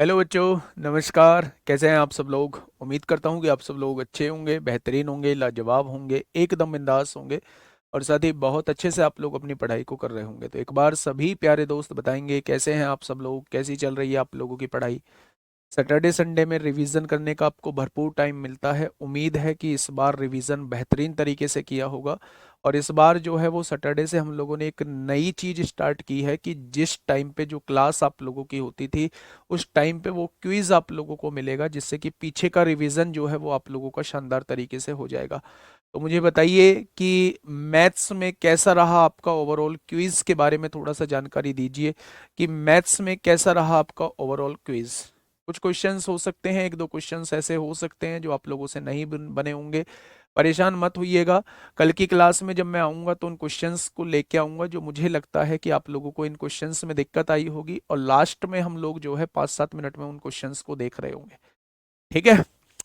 Hello बच्चों, नमस्कार। कैसे हैं आप सब लोग? उम्मीद करता हूं कि आप सब लोग अच्छे होंगे, बेहतरीन होंगे, लाजवाब होंगे, एकदम बिंदास होंगे और साथ ही बहुत अच्छे से आप लोग अपनी पढ़ाई को कर रहे होंगे। तो एक बार सभी प्यारे दोस्त बताएंगे कैसे हैं आप सब लोग, कैसी चल रही है आप लोगों की पढ़ाई। सैटरडे संडे में रिवीजन करने का आपको भरपूर टाइम मिलता है। उम्मीद है कि इस बार रिवीजन बेहतरीन तरीके से किया होगा। और इस बार जो है वो सैटरडे से हम लोगों ने एक नई चीज स्टार्ट की है कि जिस टाइम पे जो क्लास आप लोगों की होती थी उस टाइम पे वो क्विज आप लोगों को मिलेगा, जिससे कि पीछे का रिवीजन जो है वो आप लोगों का शानदार तरीके से हो जाएगा। तो मुझे बताइए कि मैथ्स में कैसा रहा आपका ओवरऑल क्विज के बारे में थोड़ा सा जानकारी दीजिए कि मैथ्स में कैसा रहा आपका ओवरऑल क्विज। कुछ क्वेश्चंस हो सकते हैं, एक दो क्वेश्चंस ऐसे हो सकते हैं जो आप लोगों से नहीं बने होंगे। परेशान मत होइएगा। कल की क्लास में जब मैं आऊंगा तो उन क्वेश्चंस को लेके आऊंगा जो मुझे लगता है कि आप लोगों को इन क्वेश्चंस में दिक्कत आई होगी, और लास्ट में हम लोग जो है 5-7 मिनट में उन क्वेश्चंस को देख रहे होंगे। ठीक है?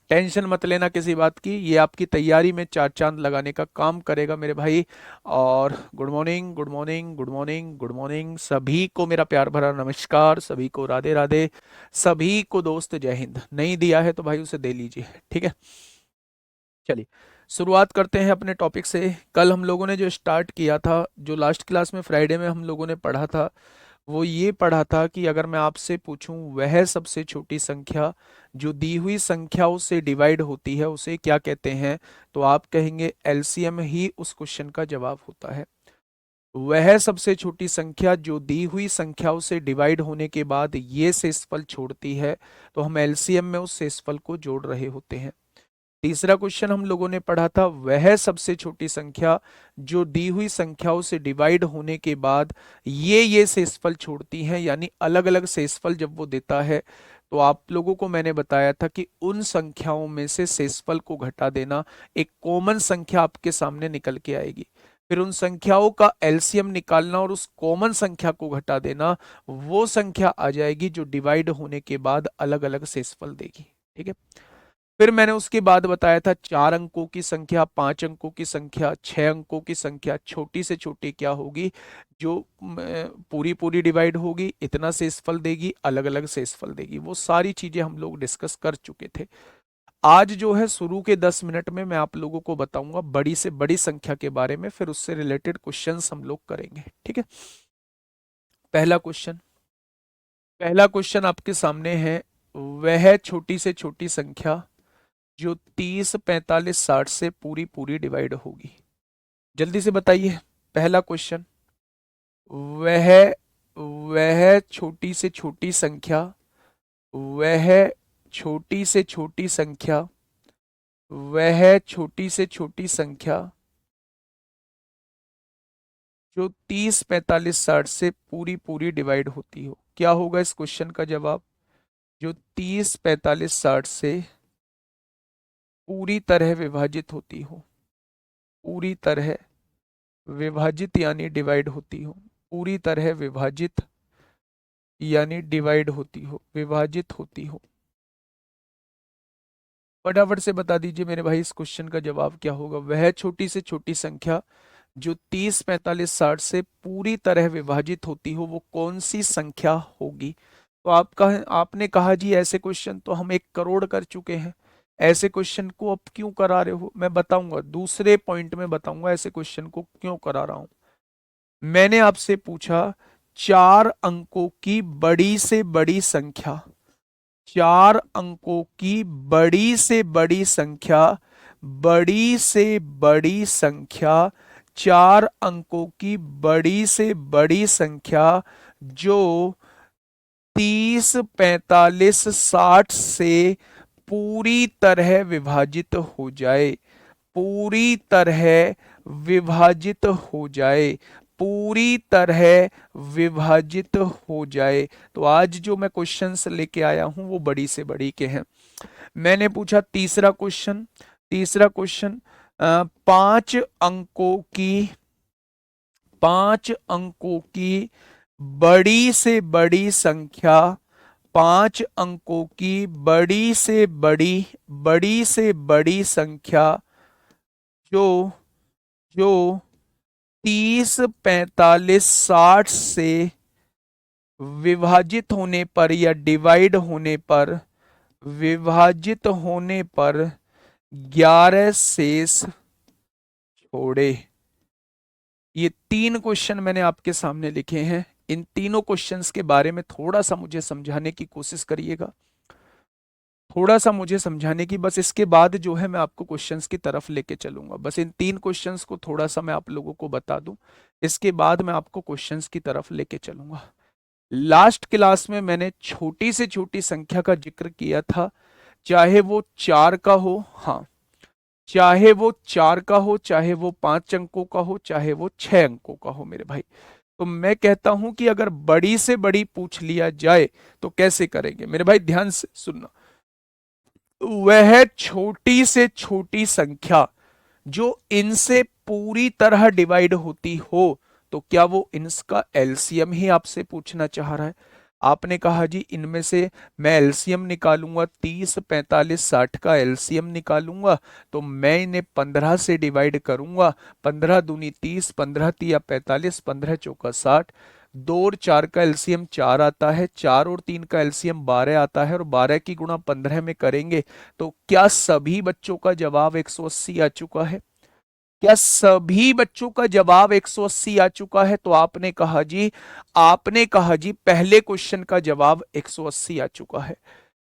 टेंशन मत लेना किसी बात की, ये आपकी तैयारी में चार चांद लगाने का काम करेगा मेरे भाई। और good morning, good morning, good morning, good morning सभी को, मेरा प्यार भरा नमस्कार, सभी को राधे राधे, सभी को दोस्त जय हिंद। नहीं दिया है तो भाई उसे दे लीजिए। ठीक है? चलिए शुरुआत करते हैं अपने टॉपिक से। कल हम लोगों ने जो स्टार्ट किया था, जो लास्ट क्लास में फ्राइडे में हम लोगों ने पढ़ा था, वो ये पढ़ा था कि अगर मैं आपसे पूछूं वह सबसे छोटी संख्या जो दी हुई संख्याओं से डिवाइड होती है उसे क्या कहते हैं, तो आप कहेंगे एलसीएम ही उस क्वेश्चन का जवाब होता है। वह सबसे छोटी संख्या जो दी हुई संख्याओं से डिवाइड होने के बाद ये शेषफल छोड़ती है, तो हम एलसीएम में उस शेषफल को जोड़ रहे होते हैं। तीसरा क्वेश्चन हम लोगों ने पढ़ा था, वह सबसे छोटी संख्या जो दी हुई संख्याओं से डिवाइड होने के बाद ये शेषफल छोड़ती हैं, यानी अलग अलग शेषफल जब वो देता है तो आप लोगों को मैंने बताया था कि उन संख्याओं में से शेषफल को घटा देना, एक कॉमन संख्या आपके सामने निकल के आएगी। फिर उन संख्याओं का एलसीएम निकालना और उस कॉमन संख्या को घटा देना, वो संख्या आ जाएगी जो डिवाइड होने के बाद अलग अलग शेषफल देगी। ठीक है? फिर मैंने उसके बाद बताया था 4 अंकों की संख्या, 5 अंकों की संख्या, 6 अंकों की संख्या छोटी से छोटी क्या होगी, जो पूरी पूरी डिवाइड होगी, इतना शेषफल देगी, अलग अलग शेषफल देगी। वो सारी चीजें हम लोग डिस्कस कर चुके थे। आज जो है शुरू के 10 मिनट में मैं आप लोगों को बताऊंगा बड़ी से बड़ी संख्या के बारे में, फिर उससे रिलेटेड क्वेश्चंस हम लोग करेंगे। ठीक है? पहला क्वेश्चन, पहला क्वेश्चन आपके सामने है, वह छोटी से छोटी संख्या जो 30, 45, 60 से पूरी पूरी डिवाइड होगी। जल्दी से बताइए। पहला क्वेश्चन, वह वह छोटी से छोटी संख्या, वह छोटी से छोटी संख्या, वह छोटी से छोटी संख्या जो 30, 45, 60 से पूरी पूरी डिवाइड होती हो, क्या होगा इस क्वेश्चन का जवाब? जो 30, 45, 60 से पूरी तरह विभाजित होती हो, पूरी तरह विभाजित यानी डिवाइड होती हो, पूरी तरह विभाजित यानी डिवाइड होती हो, विभाजित होती हो। फटाफट से बता दीजिए मेरे भाई इस क्वेश्चन का जवाब क्या होगा। वह छोटी से छोटी संख्या जो 30, 45, 60 से पूरी तरह विभाजित होती हो वो कौन सी संख्या होगी? तो आपका, आपने कहा जी ऐसे क्वेश्चन तो हम 1 करोड़ कर चुके हैं, ऐसे क्वेश्चन को अब क्यों करा रहे हो? मैं बताऊंगा, दूसरे पॉइंट में बताऊंगा ऐसे क्वेश्चन को क्यों करा रहा हूं। मैंने आपसे पूछा 4 अंकों की बड़ी से बड़ी संख्या, 4 अंकों की बड़ी से बड़ी संख्या, बड़ी से बड़ी संख्या, 4 अंकों की बड़ी से बड़ी संख्या जो 30, 45, 60 से पूरी तरह विभाजित हो जाए, पूरी तरह विभाजित हो जाए, पूरी तरह विभाजित हो जाए। तो आज जो मैं क्वेश्चंस लेके आया हूं वो बड़ी से बड़ी के हैं। मैंने पूछा तीसरा क्वेश्चन, तीसरा क्वेश्चन, 5 अंकों की, 5 अंकों की बड़ी से बड़ी संख्या, 5 अंकों की बड़ी से बड़ी, बड़ी से बड़ी संख्या जो जो 30, 45, 60 से विभाजित होने पर या डिवाइड होने पर, विभाजित होने पर 11 शेष छोड़े। ये 3 क्वेश्चन मैंने आपके सामने लिखे हैं। इन तीनों क्वेश्चंस के बारे में थोड़ा सा मुझे समझाने की कोशिश करिएगा, थोड़ा सा मुझे समझाने की। बस इसके बाद जो है मैं आपको क्वेश्चंस की तरफ लेके चलूंगा। बस इन 3 क्वेश्चंस को थोड़ा सा मैं आप लोगों को बता दूं, इसके बाद मैं आपको क्वेश्चंस की तरफ लेके चलूंगा। लास्ट क्लास में मैंने छोटी से छोटी संख्या का जिक्र किया था, चाहे वो 4 का हो, हाँ, चाहे वो 4 का हो, चाहे वो 5 अंकों का हो, चाहे वो 6 अंकों का हो मेरे भाई। तो मैं कहता हूं कि अगर बड़ी से बड़ी पूछ लिया जाए तो कैसे करेंगे मेरे भाई, ध्यान से सुनना। वह छोटी से छोटी संख्या जो इनसे पूरी तरह डिवाइड होती हो, तो क्या वो इनका एलसीएम ही आपसे पूछना चाह रहा है? आपने कहा जी इनमें से मैं एलसीएम निकालूंगा, 30 45 60 का एलसीएम निकालूंगा, तो मैं इन्हें 15 से डिवाइड करूंगा। 15 दूनी 30, 15 तिया 45, 15 चौका 60। 2 और 4 का एलसीएम 4 आता है, 4 और 3 का एलसीएम 12 आता है, और 12 की गुणा 15 में करेंगे तो क्या सभी बच्चों का जवाब 180 आ चुका है? क्या सभी बच्चों का जवाब 180 आ चुका है? तो आपने कहा जी, आपने कहा जी पहले क्वेश्चन का जवाब 180 आ चुका है।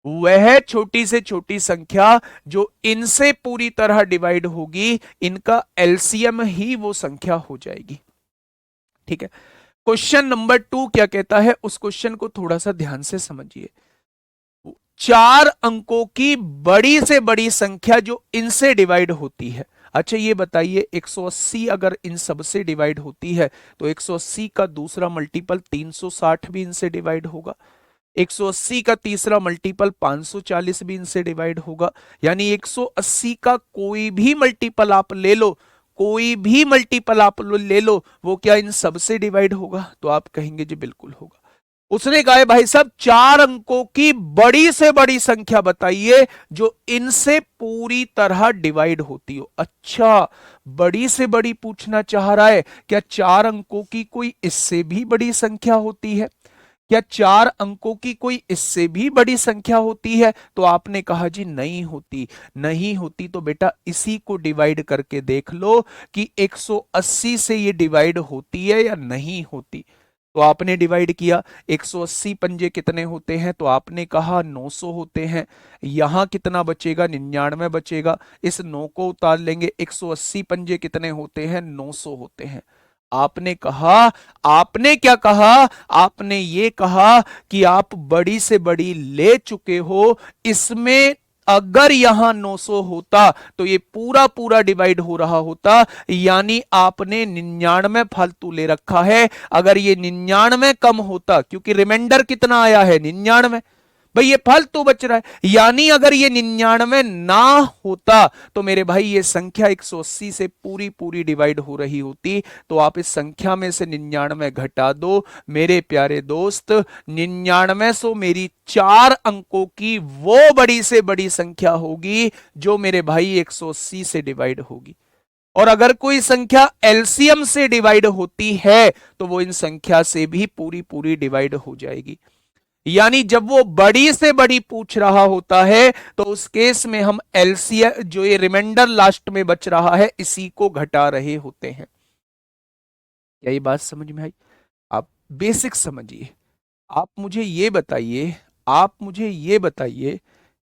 वह छोटी से छोटी संख्या जो इनसे पूरी तरह डिवाइड होगी, इनका एलसीएम ही वो संख्या हो जाएगी। ठीक है, क्वेश्चन नंबर 2 क्या कहता है, उस क्वेश्चन को थोड़ा सा ध्यान से समझिए। 4 अंकों की बड़ी से बड़ी संख्या जो इनसे डिवाइड होती है। अच्छा ये बताइए, 180 अगर इन सब से डिवाइड होती है तो 180 का दूसरा मल्टीपल 360 भी इनसे डिवाइड होगा, 180 का तीसरा मल्टीपल 540 भी इनसे डिवाइड होगा। यानी 180 का कोई भी मल्टीपल आप ले लो, कोई भी मल्टीपल आप ले लो, वो क्या इन सब से डिवाइड होगा? तो आप कहेंगे जी बिल्कुल होगा। उसने कहा भाई साहब 4 अंकों की बड़ी से बड़ी संख्या बताइए जो इनसे पूरी तरह डिवाइड होती हो। अच्छा, बड़ी से बड़ी पूछना चाह रहा है, क्या 4 अंकों की कोई इससे भी बड़ी संख्या होती है? क्या 4 अंकों की कोई इससे भी बड़ी संख्या होती है? तो आपने कहा जी नहीं होती। नहीं होती तो बेटा इसी को डिवाइड करके देख लो कि 180 से ये डिवाइड होती है या नहीं होती। तो आपने डिवाइड किया, 180 पंजे कितने होते हैं? तो आपने कहा 900 होते हैं। यहां कितना बचेगा? 99 बचेगा। इस 9 को उतार लेंगे, 180 पंजे कितने होते हैं? 900 होते हैं। आपने कहा, आपने क्या कहा? आपने ये कहा कि आप बड़ी से बड़ी ले चुके हो, इसमें अगर यहां 900 होता तो ये पूरा पूरा डिवाइड हो रहा होता, यानी आपने 99 फालतू ले रखा है। अगर ये 99 कम होता, क्योंकि रिमाइंडर कितना आया है? 99, भाई ये फालतू बच रहा है, यानी अगर ये 99 ना होता तो मेरे भाई ये संख्या 180 से पूरी पूरी डिवाइड हो रही होती। तो आप इस संख्या में से 99 घटा दो मेरे प्यारे दोस्त। 99 सो मेरी 4 अंकों की वो बड़ी से बड़ी संख्या होगी जो मेरे भाई 180 से डिवाइड होगी। और अगर कोई संख्या एलसीएम से डिवाइड होती है तो वो इन संख्या से भी पूरी पूरी डिवाइड हो जाएगी। यानी जब वो बड़ी से बड़ी पूछ रहा होता है तो उस केस में हम एलसीएम, जो ये रिमाइंडर लास्ट में बच रहा है, इसी को घटा रहे होते हैं। क्या ये बात समझ में आई? आप बेसिक समझिए। आप मुझे ये बताइए, आप मुझे ये बताइए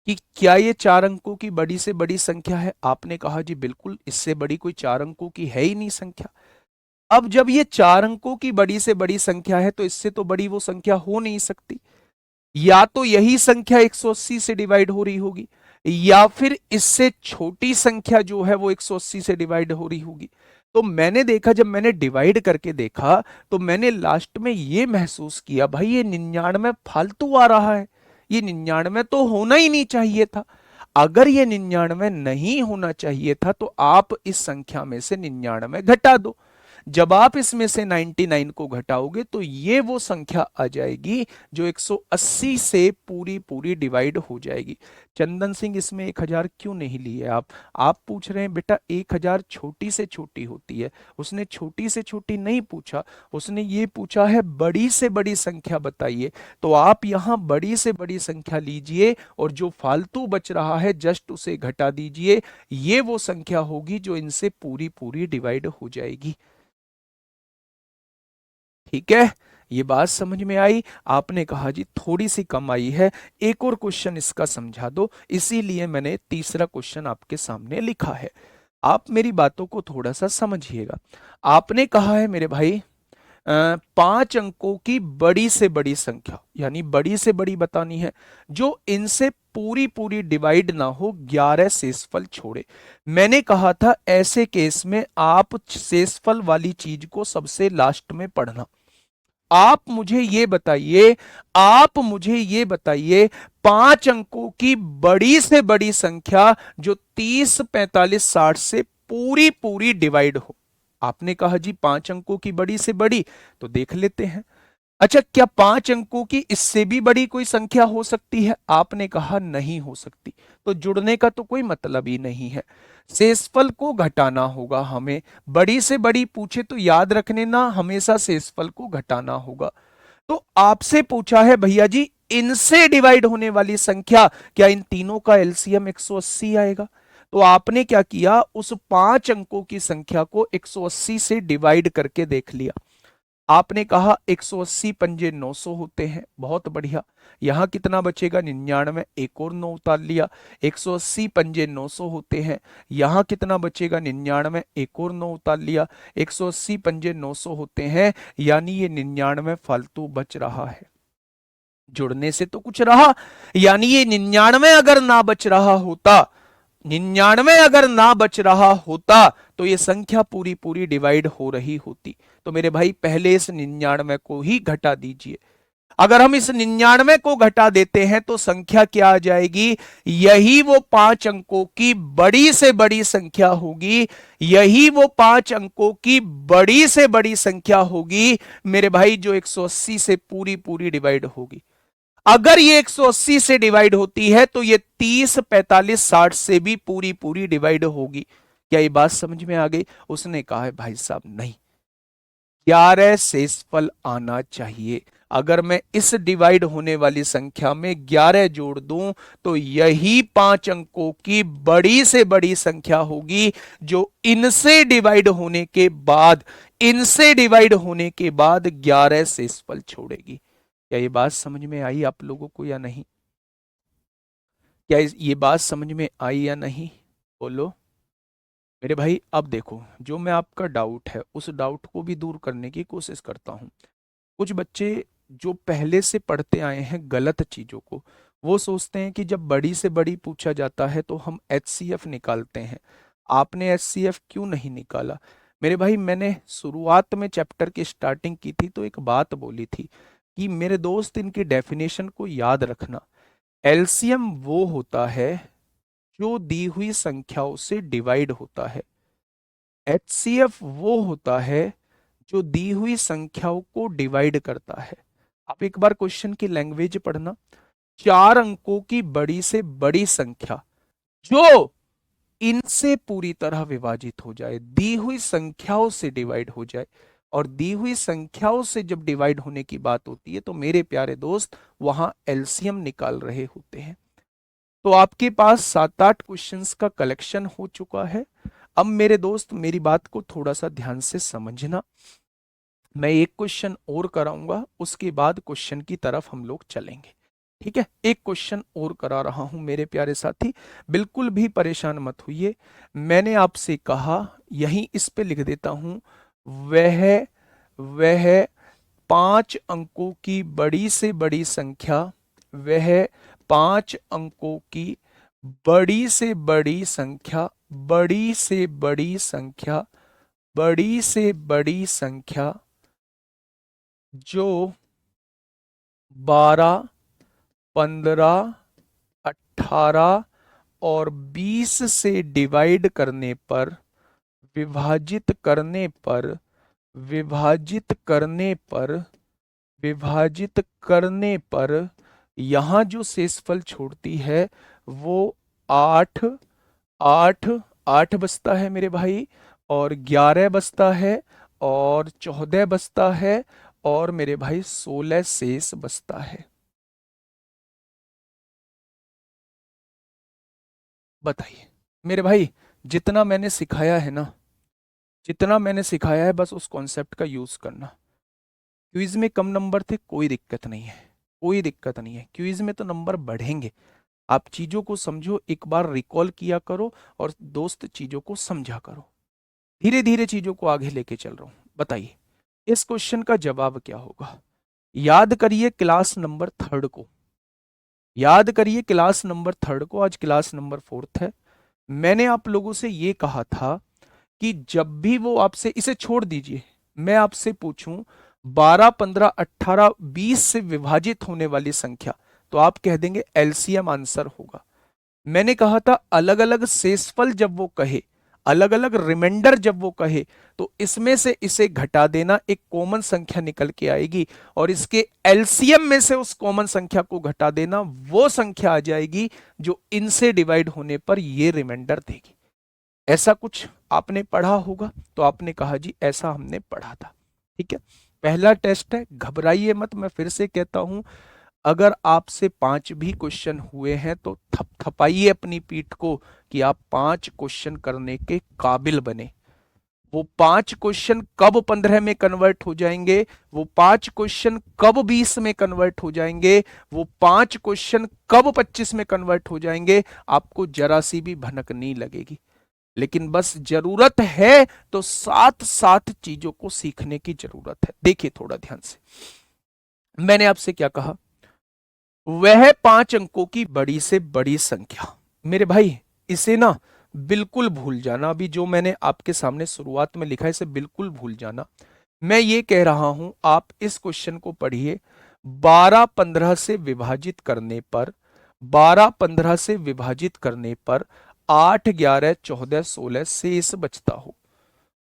कि क्या ये 4 अंकों की बड़ी से बड़ी संख्या है? आपने कहा जी बिल्कुल, इससे बड़ी कोई 4 अंकों की है ही नहीं संख्या। अब जब ये 4 अंकों की बड़ी से बड़ी संख्या है तो इससे तो बड़ी वो संख्या हो नहीं सकती। या तो यही संख्या 180 से डिवाइड हो रही होगी, या फिर इससे छोटी संख्या जो है वो 180 से डिवाइड हो रही होगी। तो मैंने देखा, जब मैंने डिवाइड करके देखा तो मैंने लास्ट में ये महसूस किया, भाई ये 99 फालतू आ रहा है, ये 99 तो होना ही नहीं चाहिए था। अगर ये 99 नहीं होना चाहिए था तो आप इस संख्या में से 99 घटा दो। जब आप इसमें से 99 को घटाओगे तो ये वो संख्या आ जाएगी जो 180 से पूरी पूरी डिवाइड हो जाएगी। चंदन सिंह, इसमें 1000 क्यों नहीं लिए आप पूछ रहे हैं बेटा 1000 छोटी से छोटी होती है। उसने छोटी से छोटी नहीं पूछा, उसने ये पूछा है बड़ी से बड़ी संख्या बताइए। तो आप यहां बड़ी से बड़ी संख्या लीजिए और जो फालतू बच रहा है जस्ट उसे घटा दीजिए। ये वो संख्या होगी जो इनसे पूरी पूरी डिवाइड हो जाएगी। ठीक है, ये बात समझ में आई? आपने कहा जी थोड़ी सी कम आई है, एक और क्वेश्चन इसका समझा दो, इसीलिए मैंने तीसरा क्वेश्चन आपके सामने लिखा है। आप मेरी बातों को थोड़ा सा समझिएगा। आपने कहा है मेरे भाई 5 अंकों की बड़ी से बड़ी संख्या, यानी बड़ी से बड़ी बतानी है जो इनसे पूरी पूरी डिवाइड ना हो, 11 शेषफल छोड़े। मैंने कहा था ऐसे केस में आप शेषफल वाली चीज को सबसे लास्ट में पढ़ना। आप मुझे ये बताइए 5 अंकों की बड़ी से बड़ी संख्या जो 30, 45, 60 से पूरी पूरी डिवाइड हो। आपने कहा जी 5 अंकों की बड़ी से बड़ी, तो देख लेते हैं। अच्छा, क्या 5 अंकों की इससे भी बड़ी कोई संख्या हो सकती है? आपने कहा नहीं हो सकती। तो जुड़ने का तो कोई मतलब ही नहीं है। शेषफल को घटाना होगा हमें। बड़ी से बड़ी पूछे तो याद रखने ना, हमेशा शेषफल को घटाना होगा। तो आपसे पूछा है भैया जी इनसे डिवाइड होने वाली संख्या, क्या इन तीनों का एलसीएम 180 आएगा? तो आपने क्या किया, उस 5 अंकों की संख्या को 180 से डिवाइड करके देख लिया। आपने कहा 180 पंजे 900 होते हैं, बहुत बढ़िया। यहां कितना बचेगा 99, एक और 9 उतार लिया। 180 पंजे 900 होते हैं, यहां कितना बचेगा 99, एक और 9 उतार लिया। 180 पंजे 900 होते हैं, यानी ये 99 फालतू बच रहा है। जुड़ने से तो कुछ रहा, यानी ये 99 अगर ना बच रहा होता, 99 अगर ना बच रहा होता तो ये संख्या पूरी पूरी डिवाइड हो रही होती। तो मेरे भाई पहले इस 99 को ही घटा दीजिए। अगर हम इस 99 को घटा देते हैं तो संख्या क्या आ जाएगी? यही वो 5 अंकों की बड़ी से बड़ी संख्या होगी। यही वो 5 अंकों की बड़ी से बड़ी संख्या होगी मेरे भाई, जो 180 से पूरी पूरी डिवाइड होगी। अगर ये 180 से डिवाइड होती है तो ये 30, 45, 60 से भी पूरी पूरी डिवाइड होगी। क्या ये बात समझ में आ गई? उसने कहा है भाई साहब नहीं, 11 शेषफल आना चाहिए। अगर मैं इस डिवाइड होने वाली संख्या में 11 जोड़ दूं तो यही 5 अंकों की बड़ी से बड़ी संख्या होगी जो इनसे डिवाइड होने के बाद 11 शेषफल छोड़ेगी। क्या ये बात समझ में आई आप लोगों को या नहीं? क्या ये बात समझ में आई या नहीं? बोलो मेरे भाई। अब देखो, जो मैं आपका डाउट है उस डाउट को भी दूर करने की कोशिश करता हूं। कुछ बच्चे जो पहले से पढ़ते आए हैं गलत चीजों को, वो सोचते हैं कि जब बड़ी से बड़ी पूछा जाता है तो हम एचसीएफ निकालते हैं। आपने एचसीएफ क्यों नहीं निकाला? मेरे भाई मैंने शुरुआत में चैप्टर की स्टार्टिंग की थी तो एक बात बोली थी कि मेरे दोस्त इनकी डेफिनेशन को याद रखना। एलसीएम वो होता है जो दी हुई संख्याओं से डिवाइड होता है। एचसीएफ वो होता है जो दी हुई संख्याओं को डिवाइड करता है। आप एक बार क्वेश्चन की लैंग्वेज पढ़ना। 4 अंकों की बड़ी से बड़ी संख्या जो इनसे पूरी तरह विभाजित हो जाए, दी हुई संख्याओं से डिवाइड हो जाए। और दी हुई संख्याओं से जब डिवाइड होने की बात होती है तो मेरे प्यारे दोस्त वहां एलसीएम निकाल रहे होते हैं। तो आपके पास 7-8 क्वेश्चंस का कलेक्शन हो चुका है। अब मेरे दोस्त मेरी बात को थोड़ा सा ध्यान से समझना। मैं एक क्वेश्चन और कराऊंगा, उसके बाद क्वेश्चन की तरफ हम लोग चलेंगे। ठीक है, एक क्वेश्चन और करा रहा हूं मेरे प्यारे साथी, बिल्कुल भी परेशान मत होइए। मैंने आपसे कहा, यहीं इस पे लिख देता हूं, वह वह 5 अंकों की बड़ी से बड़ी संख्या, वह 5 अंकों की बड़ी से बड़ी संख्या, बड़ी से बड़ी संख्या, बड़ी से बड़ी संख्या जो 12, 15, 18 और 20 से डिवाइड करने पर, विभाजित करने पर विभाजित करने पर, विभाजित करने पर यहां जो शेषफल छोड़ती है वो 8, 8, 8 बचता है मेरे भाई, और 11 बचता है, और 14 बचता है, और मेरे भाई 16 शेष बचता है। बताइए मेरे भाई, जितना मैंने सिखाया है ना, जितना मैंने सिखाया है बस उस कॉन्सेप्ट का यूज करना। क्विज में कम नंबर थे, कोई दिक्कत नहीं है, कोई दिक्कत नहीं है, क्विज में तो नंबर बढ़ेंगे। आप चीजों को समझो, एक बार रिकॉल किया करो, और दोस्त चीजों को समझा करो। धीरे धीरे चीजों को आगे लेके चल रहा हूं। बताइए इस क्वेश्चन का जवाब क्या होगा। याद करिए क्लास नंबर 3 को, याद करिए क्लास नंबर 3 को, आज क्लास नंबर 4 है। मैंने आप लोगों से ये कहा था कि जब भी वो आपसे, इसे छोड़ दीजिए, मैं आपसे पूछूं 12, 15, 18, 20 से विभाजित होने वाली संख्या, तो आप कह देंगे एलसीएम आंसर होगा। मैंने कहा था अलग अलग शेषफल जब वो कहे, अलग अलग रिमाइंडर जब वो कहे, तो इसमें से इसे घटा देना, एक कॉमन संख्या निकल के आएगी, और इसके एलसीएम में से उस कॉमन संख्या को घटा देना, वो संख्या आ जाएगी जो इनसे डिवाइड होने पर ये रिमाइंडर देगी। ऐसा कुछ आपने पढ़ा होगा, तो आपने कहा जी ऐसा हमने पढ़ा था। ठीक है, पहला टेस्ट है, घबराइए मत, मैं फिर से कहता हूं, अगर आपसे 5 भी क्वेश्चन हुए हैं तो थपथपाइए अपनी पीठ को कि आप 5 क्वेश्चन करने के काबिल बने। वो 5 क्वेश्चन कब 15 में कन्वर्ट हो जाएंगे, वो 5 क्वेश्चन कब 20 में कन्वर्ट हो जाएंगे, वो 5 क्वेश्चन कब 25 में कन्वर्ट हो जाएंगे, आपको जरा सी भी भनक नहीं लगेगी। लेकिन बस जरूरत है तो साथ साथ चीजों को सीखने की जरूरत है। देखिए थोड़ा ध्यान से, मैंने आपसे क्या कहा, वह 5 अंकों की बड़ी से बड़ी संख्या। मेरे भाई इसे ना बिल्कुल भूल जाना, अभी जो मैंने आपके सामने शुरुआत में लिखा है इसे बिल्कुल भूल जाना। मैं ये कह रहा हूं, आप इस क्वेश्चन को पढ़िए, 12, 15 से विभाजित करने पर, 12, 15 से विभाजित करने पर 8, 11, 14, 16 शेष बचता हो।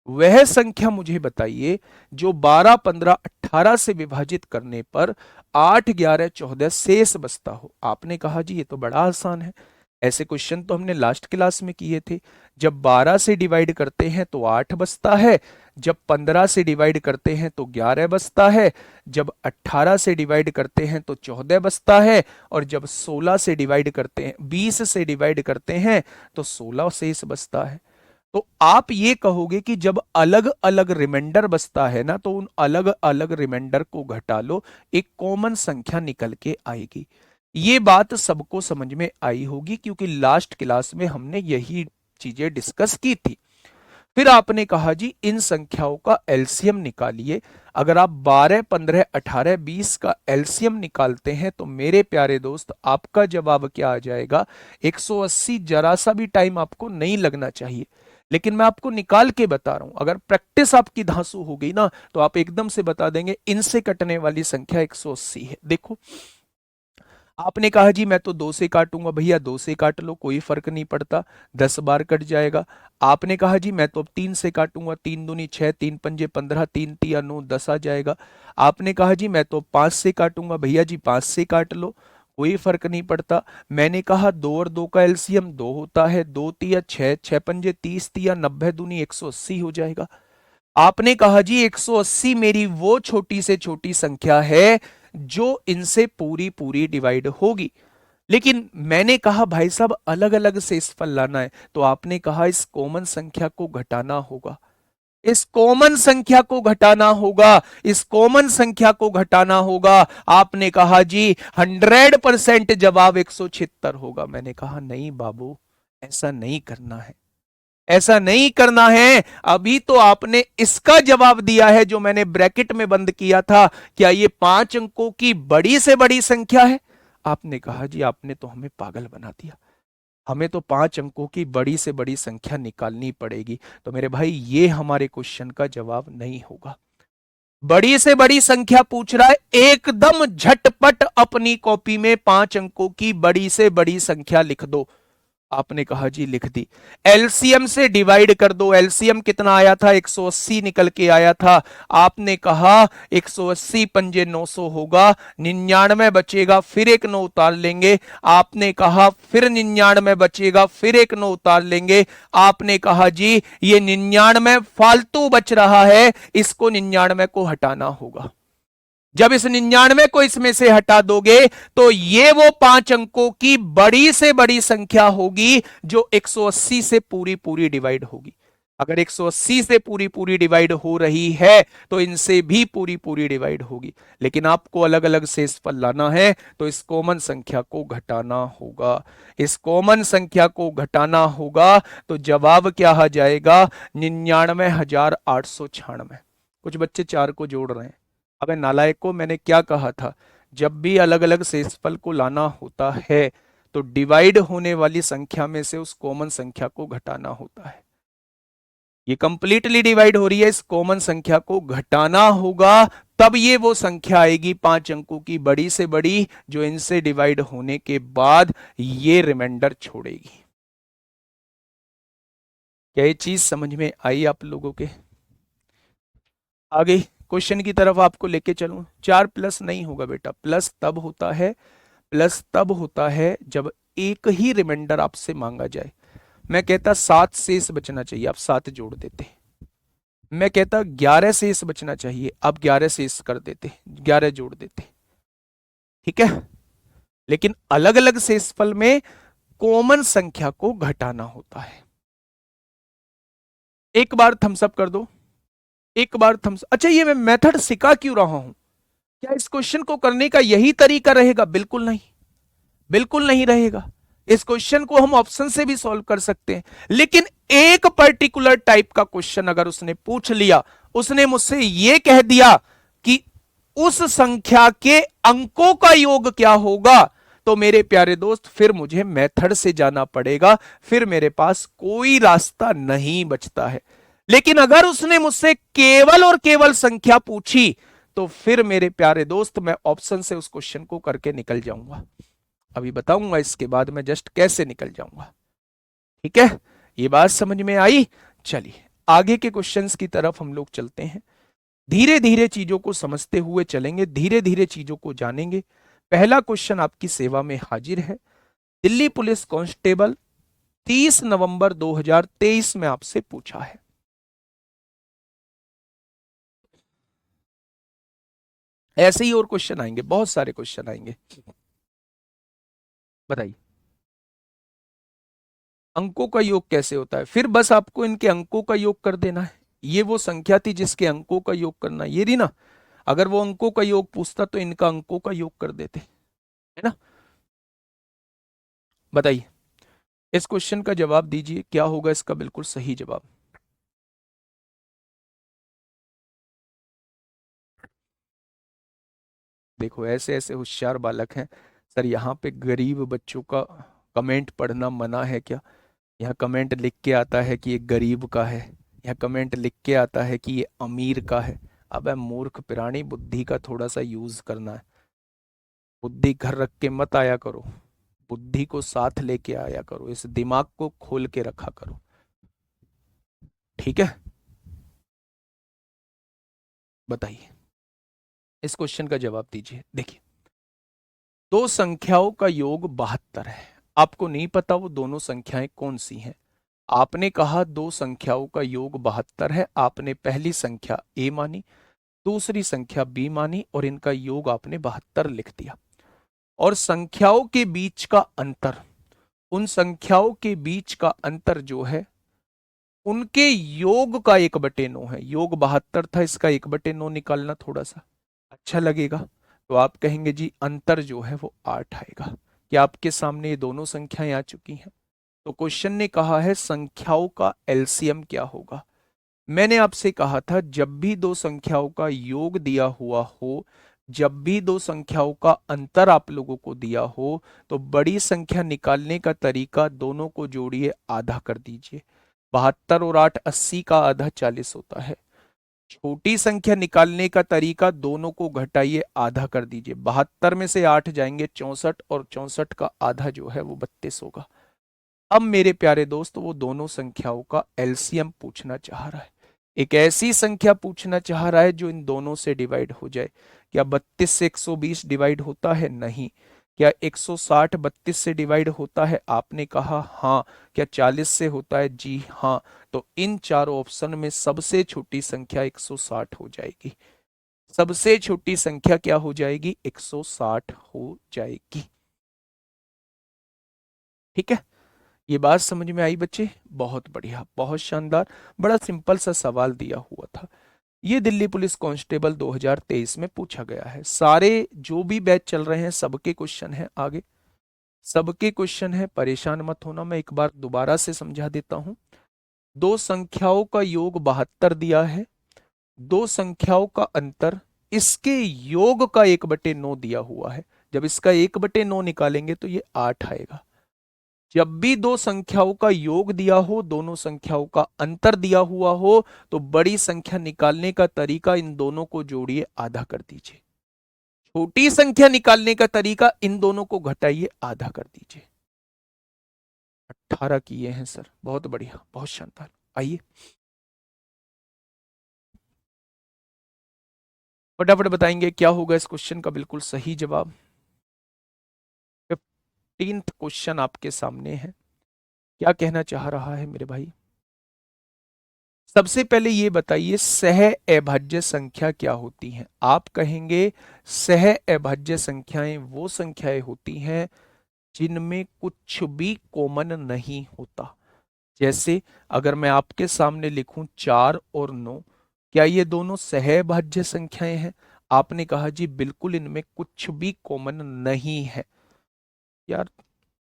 वह संख्या मुझे बताइए जो 12, 15, 18 से विभाजित करने पर 8, 11, 14 शेष बचता हो। आपने कहा जी ये तो बड़ा आसान है, ऐसे क्वेश्चन तो हमने लास्ट क्लास में किए थे। जब 12 से डिवाइड करते हैं तो 8 बचता है, जब 15 से डिवाइड करते हैं तो 11 बचता है, जब 18 से डिवाइड करते हैं तो 14 बचता है, और जब 16 से डिवाइड करते हैं, 20 से डिवाइड करते हैं तो 16 शेष बचता है। तो आप ये कहोगे कि जब अलग अलग रिमाइंडर बचता है ना, तो उन अलग अलग रिमाइंडर को घटा लो, एक कॉमन संख्या निकल के आएगी। ये बात सबको समझ में आई होगी क्योंकि लास्ट क्लास में हमने यही चीजें डिस्कस की थी। फिर आपने कहा जी इन संख्याओं का एलसीएम निकालिए। अगर आप 12, 15, 18, 20 का एलसीएम निकालते हैं तो मेरे प्यारे दोस्त आपका जवाब क्या आ जाएगा, 180। जरा सा भी टाइम आपको नहीं लगना चाहिए, लेकिन मैं आपको निकाल के बता रहा हूं। अगर प्रैक्टिस आपकी धांसू हो गई ना तो आप एकदम से बता देंगे इनसे कटने वाली संख्या 180 है। देखो आपने कहा जी मैं तो 2 से काटूंगा, भैया 2 से काट लो, कोई फर्क नहीं पड़ता, 10 बार कट जाएगा। आपने कहा जी मैं तो अब 3 से काटूंगा, 3 दूनी 6, 3 पंजे 15, 3 तिया 9, 10 आ जाएगा। आपने कहा जी मैं तो 5 से काटूंगा, भैया जी 5 से काट लो, कोई फर्क नहीं पड़ता। मैंने कहा 2 और 2 का एलसीएम 2 होता है, 2 तिया 6, 6 पंजे 30, तिया 90 दूनी 180 हो जाएगा। आपने कहा जी 180 मेरी वो छोटी से छोटी संख्या है जो इनसे पूरी पूरी डिवाइड होगी। लेकिन मैंने कहा भाई साहब अलग अलग शेषफल लाना है, तो आपने कहा इस कॉमन संख्या को घटाना होगा, इस कॉमन संख्या को घटाना होगा, इस कॉमन संख्या को घटाना होगा। आपने कहा जी 100% जवाब 176 होगा। मैंने कहा नहीं बाबू, ऐसा नहीं करना है, ऐसा नहीं करना है। अभी तो आपने इसका जवाब दिया है जो मैंने ब्रैकेट में बंद किया था, क्या ये 5 अंकों की बड़ी से बड़ी संख्या है। आपने कहा जी आपने तो हमें पागल बना दिया, हमें तो 5 अंकों की बड़ी से बड़ी संख्या निकालनी पड़ेगी। तो मेरे भाई ये हमारे क्वेश्चन का जवाब नहीं होगा। बड़ी से बड़ी संख्या पूछ रहा है, एकदम झटपट अपनी कॉपी में 5 अंकों की बड़ी से बड़ी संख्या लिख दो। आपने कहा जी लिख दी। एलसीएम से डिवाइड कर दो, एलसीएम कितना आया था, 180 निकल के आया था। आपने कहा 180 पंजे 900 होगा, 99 बचेगा, फिर एक 9 उतार लेंगे। आपने कहा फिर 99 बचेगा, फिर एक 9 उतार लेंगे। आपने कहा जी ये 99 फालतू बच रहा है, इसको 99 को हटाना होगा। जब इस 99 को इसमें से हटा दोगे तो ये वो 5 अंकों की बड़ी से बड़ी संख्या होगी जो 180 से पूरी पूरी डिवाइड होगी। अगर 180 से पूरी पूरी डिवाइड हो रही है तो इनसे भी पूरी पूरी डिवाइड होगी। लेकिन आपको अलग अलग शेषफल लाना है तो इस कॉमन संख्या को घटाना होगा। इस कॉमन संख्या को घटाना होगा तो जवाब क्या आ जाएगा, 99,896। कुछ बच्चे 4 को जोड़ रहे हैं। अबे नालायकों, मैंने क्या कहा था, जब भी अलग अलग शेषफल को लाना होता है तो डिवाइड होने वाली संख्या में से उस कॉमन संख्या को घटाना होता है। ये कंप्लीटली डिवाइड हो रही है, इस कॉमन संख्या को घटाना होगा, तब ये वो संख्या आएगी 5 अंकों की बड़ी से बड़ी जो इनसे डिवाइड होने के बाद ये रिमाइंडर छोड़ेगी। क्या ये चीज समझ में आई आप लोगों के? आगे क्वेश्चन की तरफ आपको लेके चलूं। 4 प्लस नहीं होगा बेटा, प्लस तब होता है, प्लस तब होता है जब एक ही रिमाइंडर आपसे मांगा जाए। मैं कहता 7 शेष बचना चाहिए, आप 7 जोड़ देते। मैं कहता 11 शेष बचना चाहिए, आप 11 शेष कर देते, 11 जोड़ देते। ठीक है, लेकिन अलग अलग शेषफल में कॉमन संख्या को घटाना होता है। एक बार थम्स अप कर दो, एक बार थम्स। अच्छा, ये मैं मेथड सिखा क्यों रहा हूं? क्या इस क्वेश्चन को करने का यही तरीका रहेगा? बिल्कुल नहीं, बिल्कुल नहीं रहेगा। इस क्वेश्चन को हम ऑप्शन से भी सॉल्व कर सकते हैं, लेकिन एक पर्टिकुलर टाइप का क्वेश्चन अगर उसने पूछ लिया, उसने मुझसे यह कह दिया कि उस संख्या के अंकों का योग क्या होगा, तो मेरे प्यारे दोस्त फिर मुझे मेथड से जाना पड़ेगा, फिर मेरे पास कोई रास्ता नहीं बचता है। लेकिन अगर उसने मुझसे केवल और केवल संख्या पूछी तो फिर मेरे प्यारे दोस्त मैं ऑप्शन से उस क्वेश्चन को करके निकल जाऊंगा। अभी बताऊंगा इसके बाद मैं जस्ट कैसे निकल जाऊंगा। ठीक है, ये बात समझ में आई? चलिए आगे के क्वेश्चंस की तरफ हम लोग चलते हैं। धीरे धीरे चीजों को समझते हुए चलेंगे, धीरे धीरे चीजों को जानेंगे। पहला क्वेश्चन आपकी सेवा में हाजिर है। दिल्ली पुलिस कांस्टेबल 30 नवंबर 2023 में आपसे पूछा है। ऐसे ही और क्वेश्चन आएंगे, बहुत सारे क्वेश्चन आएंगे। बताइए अंकों का योग कैसे होता है? फिर बस आपको इनके अंकों का योग कर देना है। ये वो संख्या थी जिसके अंकों का योग करना, ये रही ना। अगर वो अंकों का योग पूछता तो इनका अंकों का योग कर देते, है ना। बताइए इस क्वेश्चन का जवाब दीजिए, क्या होगा इसका बिल्कुल सही जवाब? देखो ऐसे ऐसे होशियार बालक हैं। सर यहाँ पे गरीब बच्चों का कमेंट पढ़ना मना है क्या? यहाँ कमेंट लिख के आता है कि ये गरीब का है, यहाँ कमेंट लिख के आता है कि ये अमीर का है। अब मूर्ख प्राणी, बुद्धि का थोड़ा सा यूज करना है। बुद्धि घर रख के मत आया करो, बुद्धि को साथ लेके आया करो, इस दिमाग को खोल के रखा करो। ठीक है, बताइए इस क्वेश्चन का जवाब दीजिए। देखिए दो संख्याओं का योग 72 है। आपको नहीं पता वो दोनों संख्याएं कौन सी हैं। आपने कहा दो संख्याओं का योग 72 है, आपने पहली संख्या ए मानी, दूसरी संख्या बी मानी और इनका योग आपने 72 लिख दिया। और संख्याओं के बीच का अंतर, उन संख्याओं के बीच का अंतर जो है उनके योग का 1/9 है। योग 72 था, इसका 1/9 निकालना थोड़ा सा अच्छा लगेगा, तो आप कहेंगे जी अंतर जो है वो 8 आएगा। क्या आपके सामने ये दोनों संख्याएं आ चुकी हैं? तो क्वेश्चन ने कहा है संख्याओं का एलसीएम क्या होगा। मैंने आपसे कहा था जब भी दो संख्याओं का योग दिया हुआ हो, जब भी दो संख्याओं का अंतर आप लोगों को दिया हो, तो बड़ी संख्या निकालने का तरीका दोनों को जोड़िए, आधा कर दीजिए। 72 और 8 80 का आधा 40 होता है। छोटी संख्या निकालने का तरीका दोनों को घटाइए, आधा कर दीजिए। 72 में से 8 जाएंगे 64 और 64 का आधा जो है वो 32 होगा। अब मेरे प्यारे दोस्त वो दोनों संख्याओं का एलसीएम पूछना चाह रहा है। एक ऐसी संख्या पूछना चाह रहा है जो इन दोनों से डिवाइड हो जाए। क्या 32 से 120 डिवाइड होता है? नहीं। क्या 160 32 से डिवाइड होता है? आपने कहा हाँ। क्या 40 से होता है? जी हाँ। तो इन चारों ऑप्शन में सबसे छोटी संख्या 160 हो जाएगी। सबसे छोटी संख्या क्या हो जाएगी? 160 हो जाएगी। ठीक है, ये बात समझ में आई बच्चे? बहुत बढ़िया, बहुत शानदार। बड़ा सिंपल सा सवाल दिया हुआ था। ये दिल्ली पुलिस कांस्टेबल 2023 में पूछा गया है। सारे जो भी बैच चल रहे हैं सबके क्वेश्चन है आगे, सबके क्वेश्चन है, परेशान मत होना। मैं एक बार दोबारा से समझा देता हूं। दो संख्याओं का योग 72 दिया है, दो संख्याओं का अंतर, इसके योग का 1/9 दिया हुआ है। जब इसका 1/9 निकालेंगे तो ये 8 आएगा। जब भी दो संख्याओं का योग दिया हो, दोनों संख्याओं का अंतर दिया हुआ हो, तो बड़ी संख्या निकालने का तरीका इन दोनों को जोड़िए, आधा कर दीजिए। छोटी संख्या निकालने का तरीका इन दोनों को घटाइए, आधा कर दीजिए। 18 किए हैं सर, बहुत बढ़िया, बहुत शानदार। आइए फटाफट बताएंगे क्या होगा इस क्वेश्चन का बिल्कुल सही जवाब। 15th क्वेश्चन आपके सामने है। क्या कहना चाह रहा है मेरे भाई? सबसे पहले ये बताइए सह अभाज्य संख्या क्या होती हैं? आप कहेंगे सह अभाज्य संख्याएं वो संख्याएं होती हैं जिनमें कुछ भी कॉमन नहीं होता। जैसे अगर मैं आपके सामने लिखूं 4 और 9, क्या ये दोनों सहभाज्य संख्याएं हैं? आपने कहा जी बिल्कुल, इनमें कुछ भी कॉमन नहीं है। यार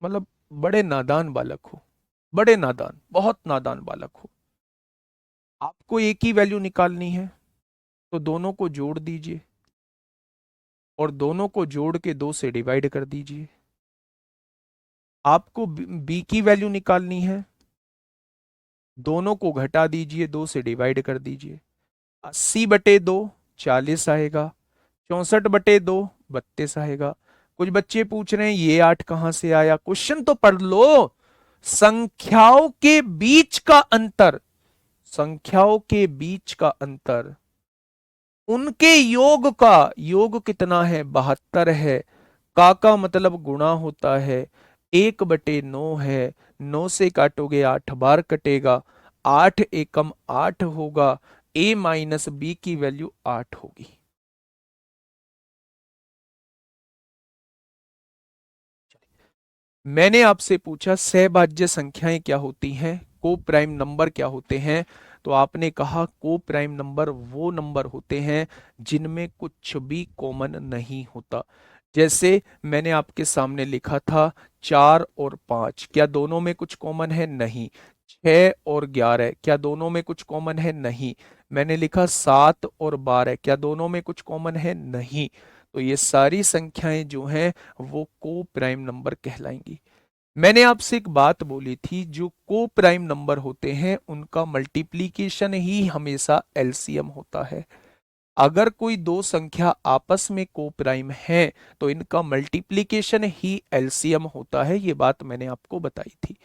मतलब बड़े नादान बालक हो, बड़े नादान, बहुत नादान बालक हो। आपको एक ही वैल्यू निकालनी है तो दोनों को जोड़ दीजिए और दोनों को जोड़ के 2 से डिवाइड कर दीजिए। आपको बी की वैल्यू निकालनी है, दोनों को घटा दीजिए, 2 से डिवाइड कर दीजिए। 80/2 40 आएगा, 64/2 32 आएगा। कुछ बच्चे पूछ रहे हैं ये 8 कहां से आया? क्वेश्चन तो पढ़ लो। संख्याओं के बीच का अंतर, संख्याओं के बीच का अंतर, उनके योग का योग कितना है? 72 है। का मतलब गुणा होता है, 1/9 है। 9 से काटोगे 8 बार कटेगा, 8 एकम 8 होगा। a माइनस बी की वैल्यू 8 होगी। मैंने आपसे पूछा सहभाज्य संख्याएं क्या होती हैं, को प्राइम नंबर क्या होते हैं? तो आपने कहा को प्राइम नंबर वो नंबर होते हैं जिनमें कुछ भी कॉमन नहीं होता। जैसे मैंने आपके सामने लिखा था 4 और 5, क्या दोनों में कुछ कॉमन है? नहीं। 6 और 11, क्या दोनों में कुछ कॉमन है? नहीं। मैंने लिखा 7 और 12, क्या दोनों में कुछ कॉमन है? नहीं। तो ये सारी संख्याएं जो हैं वो को प्राइम नंबर कहलाएंगी। मैंने आपसे एक बात बोली थी, जो को प्राइम नंबर होते हैं उनका मल्टीप्लीकेशन ही हमेशा एलसीएम होता है। अगर कोई दो संख्या आपस में को प्राइम है तो इनका मल्टीप्लीकेशन ही एलसीएम होता है। ये बात मैंने आपको बताई थी।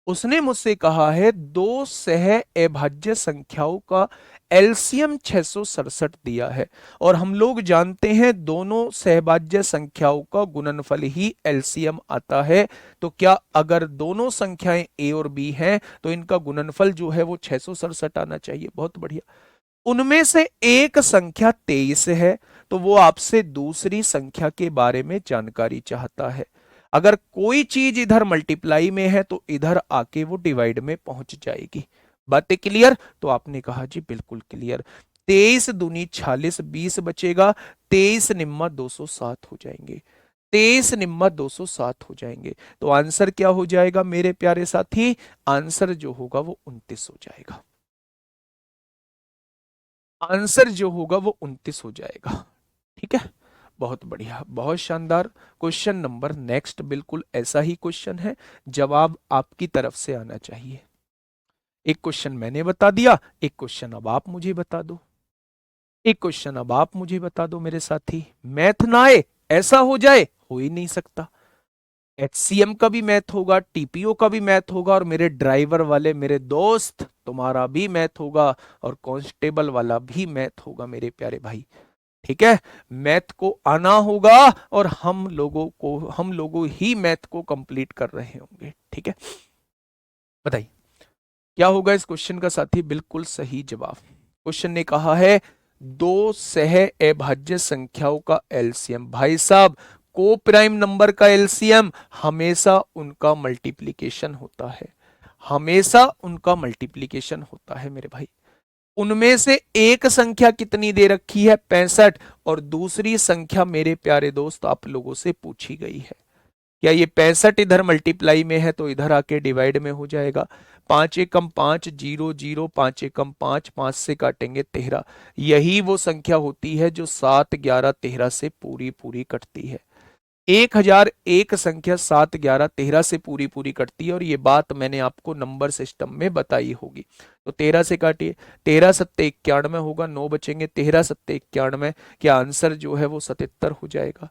उसने मुझसे कहा है दो सह अभाज्य संख्याओं का एलसीएम 667 दिया है, और हम लोग जानते हैं दोनों सहभाज्य संख्याओं का गुणनफल ही एलसीएम आता है। तो क्या अगर दोनों संख्याएं ए और बी हैं तो इनका गुणनफल जो है वो 667 आना चाहिए। बहुत बढ़िया। उनमें से एक संख्या 23 है, तो वो आपसे दूसरी संख्या के बारे में जानकारी चाहता है। अगर कोई चीज इधर मल्टीप्लाई में है तो इधर आके वो डिवाइड में पहुंच जाएगी। बातें क्लियर? तो आपने कहा जी बिल्कुल क्लियर। 23 दूनी 46, 20 बचेगा, 23 निम्मा 207 हो जाएंगे, 23 निम्मा 207 हो जाएंगे। तो आंसर क्या हो जाएगा मेरे प्यारे साथी? आंसर जो होगा वो 29 हो जाएगा। आंसर जो होगा वो 29 हो जाएगा। ठीक है, बहुत बढ़िया, बहुत शानदार। क्वेश्चन नंबर नेक्स्ट बिल्कुल ऐसा ही क्वेश्चन है, जवाब आपकी तरफ से आना चाहिए। एक क्वेश्चन मैंने बता दिया, एक क्वेश्चन अब आप मुझे बता दो, एक क्वेश्चन अब आप मुझे बता दो मेरे साथी। मैथ ना आए ऐसा हो जाए, हो ही नहीं सकता। HCM का भी मैथ होगा, TPO का भी मैथ होगा, और मेरे ड्राइवर वाले मेरे दोस्त तुम्हारा भी मैथ होगा, और कांस्टेबल वाला भी मैथ होगा मेरे प्यारे भाई। ठीक है, मैथ को आना होगा, और हम लोगों ही मैथ को कंप्लीट कर रहे होंगे। ठीक है, बताइए क्या होगा इस क्वेश्चन का साथी? बिल्कुल सही जवाब। क्वेश्चन ने कहा है दो सह अभाज्य संख्याओं का एलसीएम। भाई साहब, को प्राइम नंबर का एलसीएम हमेशा उनका मल्टीप्लिकेशन होता है, हमेशा उनका मल्टीप्लिकेशन होता है मेरे भाई। उनमें से एक संख्या कितनी दे रखी है? 65, और दूसरी संख्या मेरे प्यारे दोस्त आप लोगों से पूछी गई है। क्या ये 65 इधर मल्टीप्लाई में है तो इधर आके डिवाइड में हो जाएगा। 5 एकम 5, 0 0, 5 एकम 5, 5 से काटेंगे 13। यही वो संख्या होती है जो 7 11 13 से पूरी पूरी कटती है। 1001 संख्या 7 11 13 से पूरी पूरी कटती है, और ये बात मैंने आपको नंबर सिस्टम में बताई होगी। तो 13 से काटिए, 13 सत्ते 91 होगा, 9 बचेंगे, 13 सत्ते 91। क्या आंसर जो है वो 77 हो जाएगा?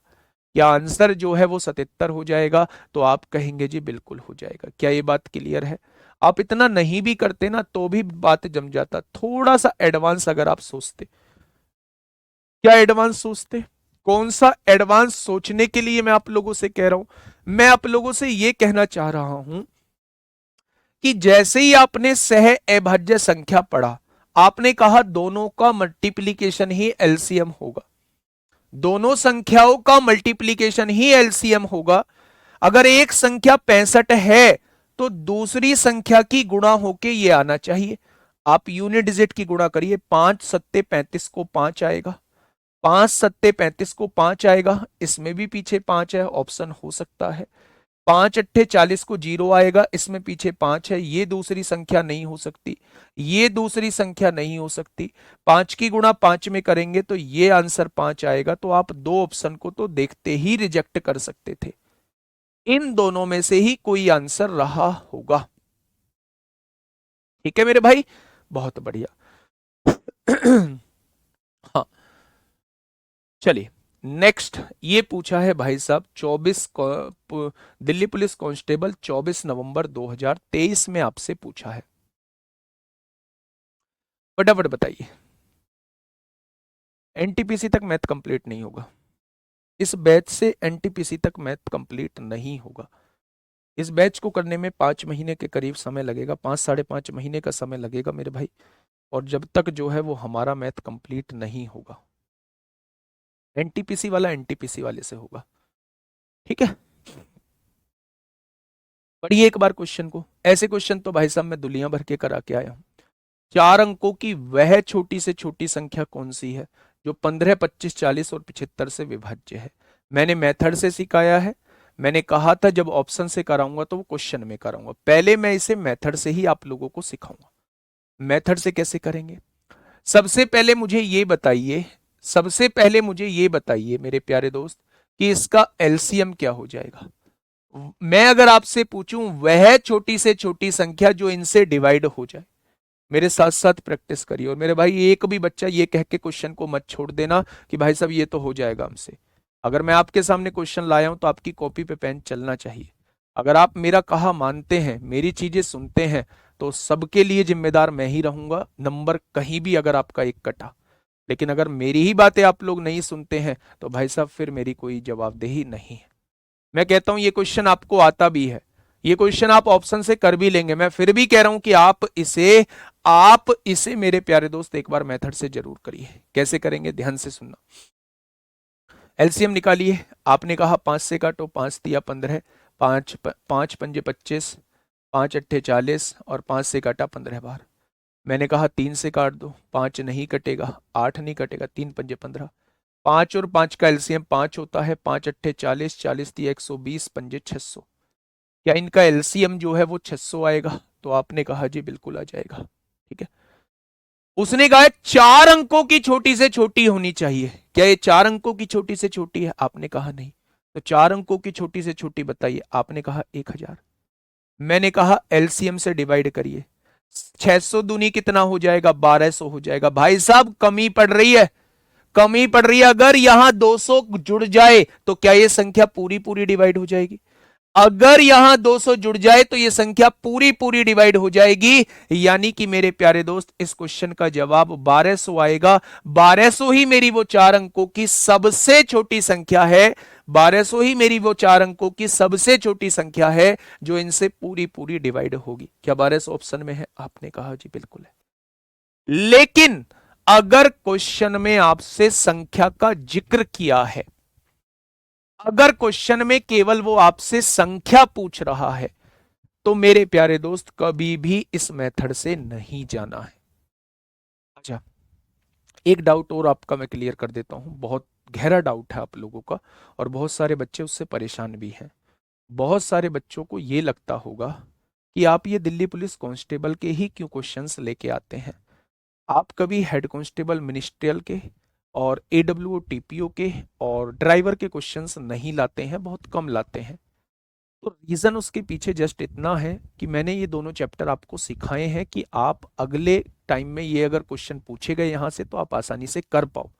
क्या आंसर जो है वो 77 हो जाएगा? तो आप कहेंगे जी बिल्कुल हो जाएगा। क्या ये बात क्लियर है? आप इतना नहीं भी करते ना तो भी बात जम जाता, थोड़ा सा एडवांस अगर आप सोचते। क्या एडवांस सोचते? कौन सा एडवांस सोचने के लिए मैं आप लोगों से कह रहा हूं? मैं आप लोगों से यह कहना चाह रहा हूं कि जैसे ही आपने सह अभाज्य संख्या पढ़ा, आपने कहा दोनों का मल्टीप्लीकेशन ही एलसीएम होगा, दोनों संख्याओं का मल्टीप्लीकेशन ही एलसीएम होगा। अगर एक संख्या 65 है तो दूसरी संख्या की गुणा होके ये आना चाहिए। आप यूनिट डिजिट की गुणा करिए, 5 सत्ते 35 को 5 आएगा, 5 सत्ते 35 को 5 आएगा, इसमें भी पीछे 5 है, ऑप्शन हो सकता है। 5 अट्ठे 40 को 0 आएगा, इसमें पीछे 5 है, ये दूसरी संख्या नहीं हो सकती, ये दूसरी संख्या नहीं हो सकती। 5 की गुणा 5 में करेंगे तो ये आंसर 5 आएगा। तो आप दो ऑप्शन को तो देखते ही रिजेक्ट कर सकते थे, इन दोनों में से ही कोई आंसर रहा होगा। ठीक है मेरे भाई, बहुत बढ़िया। हाँ, चलिए नेक्स्ट ये पूछा है भाई साहब, दिल्ली पुलिस कांस्टेबल 24 नवंबर 2023 में आपसे पूछा है। फटाफट बताइए। एनटीपीसी तक मैथ कंप्लीट नहीं होगा, इस बैच से एनटीपीसी तक मैथ कंप्लीट नहीं होगा। इस बैच को करने में 5 महीने के करीब समय लगेगा, 5 साढ़े 5 महीने का समय लगेगा मेरे भाई, और जब तक जो है वो हमारा मैथ कंप्लीट नहीं होगा। एनटीपीसी वाला एनटीपीसी वाले से होगा। ठीक है, पढ़िए एक बार क्वेश्चन को। ऐसे क्वेश्चन तो भाई साहब मैं दुनिया भर के करा के आया हूं। 4 अंकों की वह छोटी से छोटी संख्या कौन सी है जो 15, 25, 40 और 75 से विभाज्य है? मैंने मेथड से सिखाया है, मैंने कहा था जब ऑप्शन से कराऊंगा तो वो क्वेश्चन में कराऊंगा, पहले मैं इसे मेथड से ही आप लोगों को सिखाऊंगा। मेथड से कैसे करेंगे? सबसे पहले मुझे ये बताइए, सबसे पहले मुझे ये बताइए मेरे प्यारे दोस्त कि इसका एलसीएम क्या हो जाएगा। मैं अगर आपसे पूछूं वह छोटी से छोटी संख्या जो इनसे डिवाइड हो जाए, मेरे साथ साथ प्रैक्टिस करिए। और मेरे भाई एक भी बच्चा ये कह के क्वेश्चन को मत छोड़ देना कि भाई साहब ये तो हो जाएगा हमसे। अगर मैं आपके सामने क्वेश्चन लाया हूं तो आपकी कॉपी पे पेन चलना चाहिए। अगर आप मेरा कहा मानते हैं, मेरी चीजें सुनते हैं, तो सबके लिए जिम्मेदार मैं ही रहूंगा, नंबर कहीं भी अगर आपका एक कटा। लेकिन अगर मेरी ही बातें आप लोग नहीं सुनते हैं तो भाई साहब फिर मेरी कोई जवाबदेही नहीं है। मैं कहता हूं ये क्वेश्चन आपको आता भी है, ये क्वेश्चन आप ऑप्शन से कर भी लेंगे, मैं फिर भी कह रहा हूं कि आप इसे मेरे प्यारे दोस्त एक बार मेथड से जरूर करिए। कैसे करेंगे ध्यान से सुनना। एलसीएम निकालिए। आपने कहा 5 से काटो, 5 तिया 15, 5 पंजे 25, 5 अट्ठे 40, और 5 से काटा 15 बार। मैंने कहा 3 से काट दो, 5 नहीं कटेगा, 8 नहीं कटेगा, 3 पंजे 15, 5 और 5 का एलसीएम 5 होता है, 5 अट्ठे 40, 40 तिया 120, पंजे 600। क्या इनका एलसीएम जो है वो 600 आएगा? तो आपने कहा जी बिल्कुल आ जाएगा। ठीक है, उसने कहा 4 अंकों की छोटी से छोटी होनी चाहिए, क्या ये 4 अंकों की छोटी से छोटी है? आपने कहा नहीं। तो 4 अंकों की छोटी से छोटी बताइए, आपने कहा 1000। मैंने कहा एलसीएम से डिवाइड करिए, 600 दूनी कितना हो जाएगा? 1200 हो जाएगा। भाई साहब कमी पड़ रही है, कमी पड़ रही है। अगर यहां 200 जुड़ जाए तो क्या ये संख्या पूरी पूरी डिवाइड हो जाएगी? अगर यहां 200 जुड़ जाए तो ये संख्या पूरी पूरी डिवाइड हो जाएगी, यानी कि मेरे प्यारे दोस्त इस क्वेश्चन का जवाब 1200 आएगा। 1200 ही मेरी वो 4 अंकों की सबसे छोटी संख्या है। 1200 ही मेरी वो 4 अंकों की सबसे छोटी संख्या है जो इनसे पूरी पूरी डिवाइड होगी। क्या 1200 ऑप्शन में है? आपने कहा जी बिल्कुल है। लेकिन अगर क्वेश्चन में आपसे संख्या का जिक्र किया है, अगर क्वेश्चन में केवल वो आपसे संख्या पूछ रहा है, तो मेरे प्यारे दोस्त कभी भी इस मेथड से नहीं जाना है। अच्छा, एक डाउट और आपका मैं क्लियर कर देता हूं, बहुत गहरा डाउट है आप लोगों का और बहुत सारे बच्चे उससे परेशान भी हैं। बहुत सारे बच्चों को ये लगता होगा कि आप ये दिल्ली पुलिस कांस्टेबल के ही क्यों क्वेश्चंस लेके आते हैं, आप कभी हेड कांस्टेबल मिनिस्ट्रियल के और एडब्ल्यूओ टीपीओ के और ड्राइवर के क्वेश्चंस नहीं लाते हैं, बहुत कम लाते हैं। तो रीजन उसके पीछे जस्ट इतना है कि मैंने ये दोनों चैप्टर आपको सिखाए हैं कि आप अगले टाइम में ये अगर क्वेश्चन पूछे गए यहां से तो आप आसानी से कर पाओ।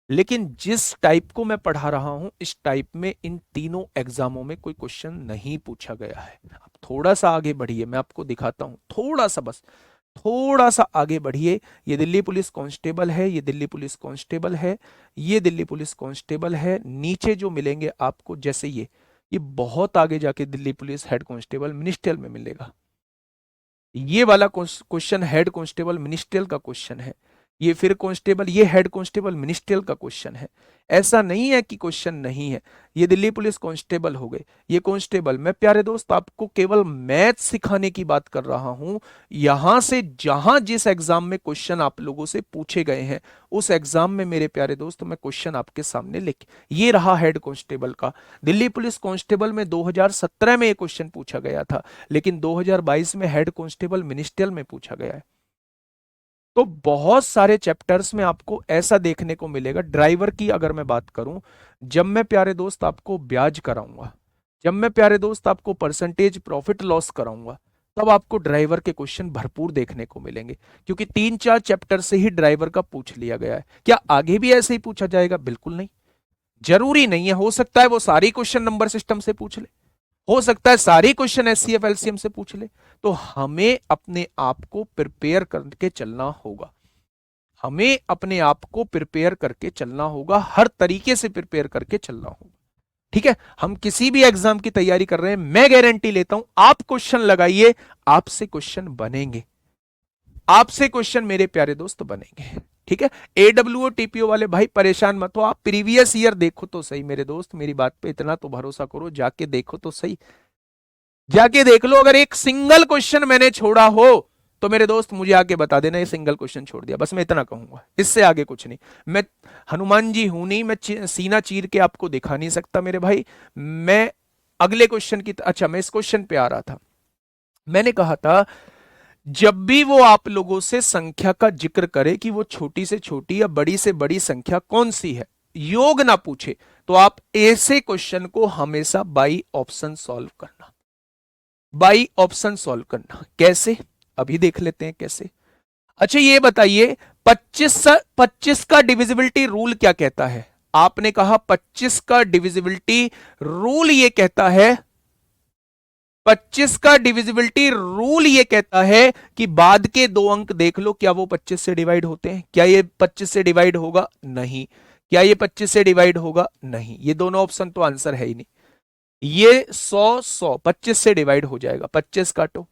लेकिन जिस टाइप को मैं पढ़ा रहा हूं इस टाइप में इन तीनों एग्जामों में कोई क्वेश्चन नहीं पूछा गया है। आप थोड़ा सा आगे बढ़िए, मैं आपको दिखाता हूं, थोड़ा सा, बस थोड़ा सा आगे बढ़िए। ये दिल्ली पुलिस कांस्टेबल है, ये दिल्ली पुलिस कांस्टेबल है, ये दिल्ली पुलिस कांस्टेबल है। नीचे जो मिलेंगे आपको जैसे ये बहुत आगे जाके Delhi police head constable ministerial में मिलेगा। ये वाला क्वेश्चन हेड कांस्टेबल मिनिस्ट्रियल का क्वेश्चन है, ये फिर कांस्टेबल, ये हेड कांस्टेबल मिनिस्ट्रियल का क्वेश्चन है। ऐसा नहीं है कि क्वेश्चन नहीं है। ये दिल्ली पुलिस कांस्टेबल हो गए, ये कांस्टेबल। मैं प्यारे दोस्त आपको केवल मैथ सिखाने की बात कर रहा हूं। यहां से जहां जिस एग्जाम में क्वेश्चन आप लोगों से पूछे गए हैं उस एग्जाम में मेरे प्यारे दोस्त मैं क्वेश्चन आपके सामने लिख, ये रहा हेड कांस्टेबल का। दिल्ली पुलिस कांस्टेबल में 2017 में ये क्वेश्चन पूछा गया था, लेकिन 2022 में हेड कांस्टेबल मिनिस्ट्रियल में पूछा गया है। तो बहुत सारे चैप्टर्स में आपको ऐसा देखने को मिलेगा। ड्राइवर की अगर मैं बात करूं, जब मैं प्यारे दोस्त आपको ब्याज कराऊंगा, जब मैं प्यारे दोस्त आपको परसेंटेज प्रॉफिट लॉस कराऊंगा, तब आपको ड्राइवर के क्वेश्चन भरपूर देखने को मिलेंगे, क्योंकि 3-4 चैप्टर से ही ड्राइवर का पूछ लिया गया है। क्या आगे भी ऐसे ही पूछा जाएगा? बिल्कुल नहीं, जरूरी नहीं है। हो सकता है वो सारी क्वेश्चन नंबर सिस्टम से पूछ ले, हो सकता है सारी क्वेश्चन एचसीएफ एलसीएम से पूछ ले। तो हमें अपने आप को प्रिपेयर करके चलना होगा, हमें अपने आप को प्रिपेयर करके चलना होगा, हर तरीके से प्रिपेयर करके चलना होगा। ठीक है, हम किसी भी एग्जाम की तैयारी कर रहे हैं, मैं गारंटी लेता हूं आप क्वेश्चन लगाइए, आपसे क्वेश्चन बनेंगे, आपसे क्वेश्चन मेरे प्यारे दोस्त बनेंगे। ठीक है, एडब्ल्यूओ टीपीओ वाले भाई परेशान मत हो, आप प्रीवियस ईयर देखो तो सही मेरे दोस्त, मेरी बात पे इतना तो भरोसा करो, जाके देखो तो सही, जाके देख लो। अगर एक सिंगल क्वेश्चन मैंने छोड़ा हो तो मेरे दोस्त मुझे आके बता देना ये सिंगल क्वेश्चन छोड़ दिया, बस मैं इतना कहूंगा, इससे आगे कुछ नहीं। मैं हनुमान जी हूं नहीं, मैं सीना चीर के आपको दिखा नहीं सकता मेरे भाई। मैं अगले क्वेश्चन की, अच्छा मैं इस क्वेश्चन पे आ रहा था। मैंने कहा था जब भी वो आप लोगों से संख्या का जिक्र करे कि वो छोटी से छोटी या बड़ी से बड़ी संख्या कौन सी है, योग ना पूछे, तो आप ऐसे क्वेश्चन को हमेशा बाई ऑप्शन सॉल्व करना। बाई ऑप्शन सॉल्व करना कैसे, अभी देख लेते हैं कैसे। अच्छा ये बताइए 25 का डिविजिबिलिटी रूल क्या कहता है? आपने कहा 25 का डिविजिबिलिटी रूल ये कहता है, 25 का डिविजिबिलिटी रूल ये कहता है कि बाद के दो अंक देख लो, क्या वो 25 से डिवाइड होते हैं? क्या ये 25 से डिवाइड होगा? नहीं। क्या ये 25 से डिवाइड होगा? नहीं। ये दोनों ऑप्शन तो आंसर है ही नहीं। ये 100 25 से डिवाइड हो जाएगा, 25 काटो।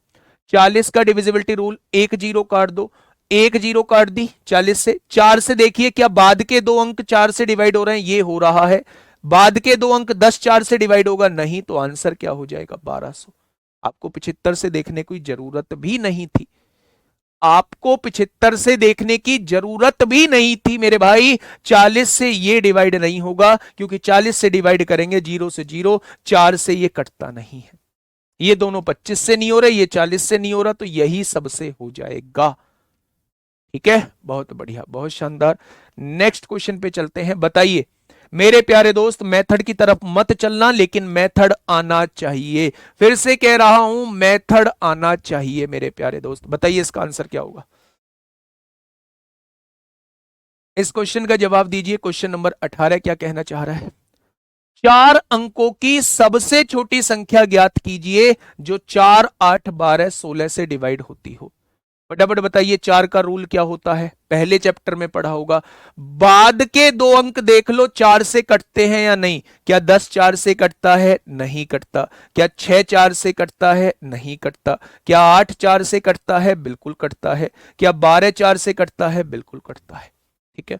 40 का डिविजिबिलिटी रूल, एक जीरो काट दो, एक जीरो काट दी 40 से। 4 से देखिए क्या बाद के दो अंक 4 से डिवाइड हो रहे हैं? ये हो रहा है। बाद के दो अंक 10 4 से डिवाइड होगा? नहीं। तो आंसर क्या हो जाएगा? 1200। आपको 75 से देखने की जरूरत भी नहीं थी, आपको 75 से देखने की जरूरत भी नहीं थी मेरे भाई। 40 से ये डिवाइड नहीं होगा, क्योंकि 40 से डिवाइड करेंगे जीरो से जीरो, 4 से ये कटता नहीं है। ये दोनों 25 से नहीं हो रहे, ये 40 से नहीं हो रहा, तो यही सबसे हो जाएगा। ठीक है, बहुत बढ़िया, बहुत शानदार। नेक्स्ट क्वेश्चन पे चलते हैं। बताइए मेरे प्यारे दोस्त, मेथड की तरफ मत चलना, लेकिन मेथड आना चाहिए। फिर से कह रहा हूं, मेथड आना चाहिए मेरे प्यारे दोस्त। बताइए इसका आंसर क्या होगा? इस क्वेश्चन का जवाब दीजिए। क्वेश्चन नंबर 18 क्या कहना चाह रहा है? 4 अंकों की सबसे छोटी संख्या ज्ञात कीजिए जो 4, 8, 12, 16 से डिवाइड होती हो। फटाफट बताइए 4 का रूल क्या होता है, पहले चैप्टर में पढ़ा होगा। बाद के 2 अंक देख लो 4 से कटते हैं या नहीं। क्या 10 4 से कटता है? नहीं कटता। क्या 6 4 से कटता है? नहीं कटता। क्या 8 4 से कटता है? बिल्कुल कटता है। क्या 12 4 से कटता है? बिल्कुल कटता है। ठीक है।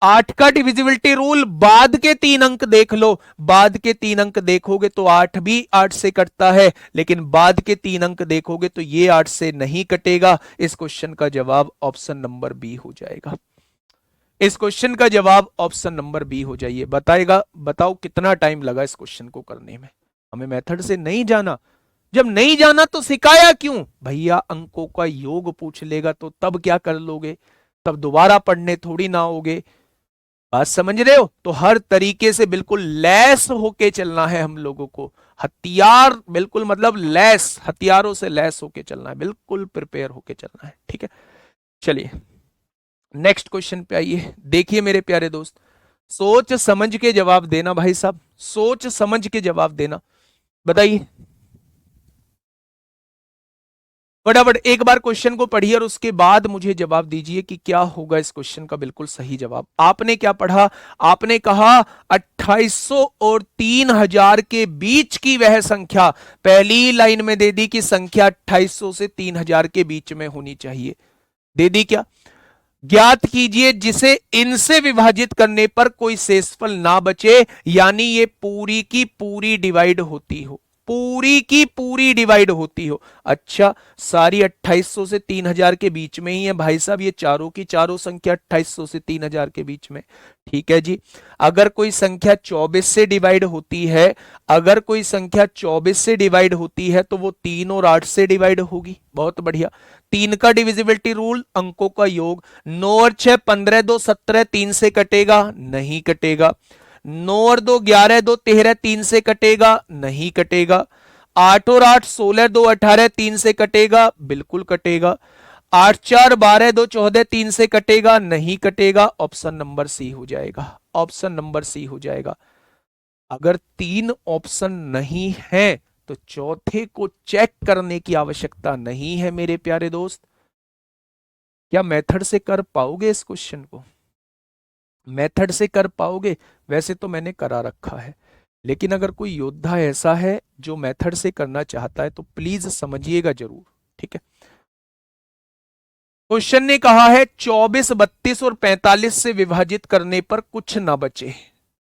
8 का डिविजिबिलिटी रूल, बाद के 3 अंक देख लो, बाद के 3 अंक देखोगे तो 8 भी 8 से कटता है, लेकिन बाद के 3 अंक देखोगे तो ये 8 से नहीं कटेगा। इस क्वेश्चन का जवाब ऑप्शन नंबर बी हो जाएगा। इस क्वेश्चन का जवाब ऑप्शन नंबर बी हो जाइए। बताएगा, बताओ कितना टाइम लगा इस क्वेश्चन को करने में। हमें मेथड से नहीं जाना, जब नहीं जाना तो सिखाया क्यों भैया? अंकों का योग पूछ लेगा तो तब क्या कर लोगे? तब दोबारा पढ़ने थोड़ी ना होगे। बात समझ रहे हो? तो हर तरीके से बिल्कुल लैस होके चलना है हम लोगों को। हथियार बिल्कुल, मतलब लैस, हथियारों से लैस होके चलना है, बिल्कुल प्रिपेयर होके चलना है। ठीक है, चलिए नेक्स्ट क्वेश्चन पे आइए। देखिए मेरे प्यारे दोस्त, सोच समझ के जवाब देना भाई साहब, सोच समझ के जवाब देना। बताइए फटाफट एक बार क्वेश्चन को पढ़िए और उसके बाद मुझे जवाब दीजिए कि क्या होगा इस क्वेश्चन का बिल्कुल सही जवाब। आपने क्या पढ़ा? आपने कहा 2800 और 3000 के बीच की वह संख्या, पहली लाइन में दे दी कि संख्या 2800 से 3000 के बीच में होनी चाहिए। दे दी क्या? ज्ञात कीजिए जिसे इनसे विभाजित करने पर कोई शेषफल ना बचे, यानी ये पूरी की पूरी डिवाइड होती हो, पूरी की पूरी डिवाइड होती हो। अच्छा, सारी 2800 से 3000 के बीच में ही है भाई साहब, ये चारों की चारों संख्या 2800 से 3000 के बीच में। ठीक है जी। अगर कोई संख्या 24 से डिवाइड होती है, अगर कोई संख्या 24 से डिवाइड होती है तो वो 3 और 8 से डिवाइड होगी। बहुत बढ़िया। 3 का डिविजिबिलिटी रूल, अंकों का योग। 9 और 6 15, 2 17, 3 से कटेगा? नहीं कटेगा। 9 और 2 11, 2 13, 3 से कटेगा? नहीं कटेगा। 8 और 8 16, 2 18, 3 से कटेगा? बिल्कुल कटेगा। 8 4 12, 2 14, 3 से कटेगा? नहीं कटेगा। ऑप्शन नंबर सी हो जाएगा, ऑप्शन नंबर सी हो जाएगा। अगर 3 ऑप्शन नहीं है तो चौथे को चेक करने की आवश्यकता नहीं है मेरे प्यारे दोस्त। क्या मेथड से कर पाओगे इस क्वेश्चन को? मेथड से कर पाओगे? वैसे तो मैंने करा रखा है, लेकिन अगर कोई योद्धा ऐसा है जो मेथड से करना चाहता है तो प्लीज समझिएगा जरूर। ठीक है, क्वेश्चन ने कहा है 24, 32 और 45 से विभाजित करने पर कुछ ना बचे।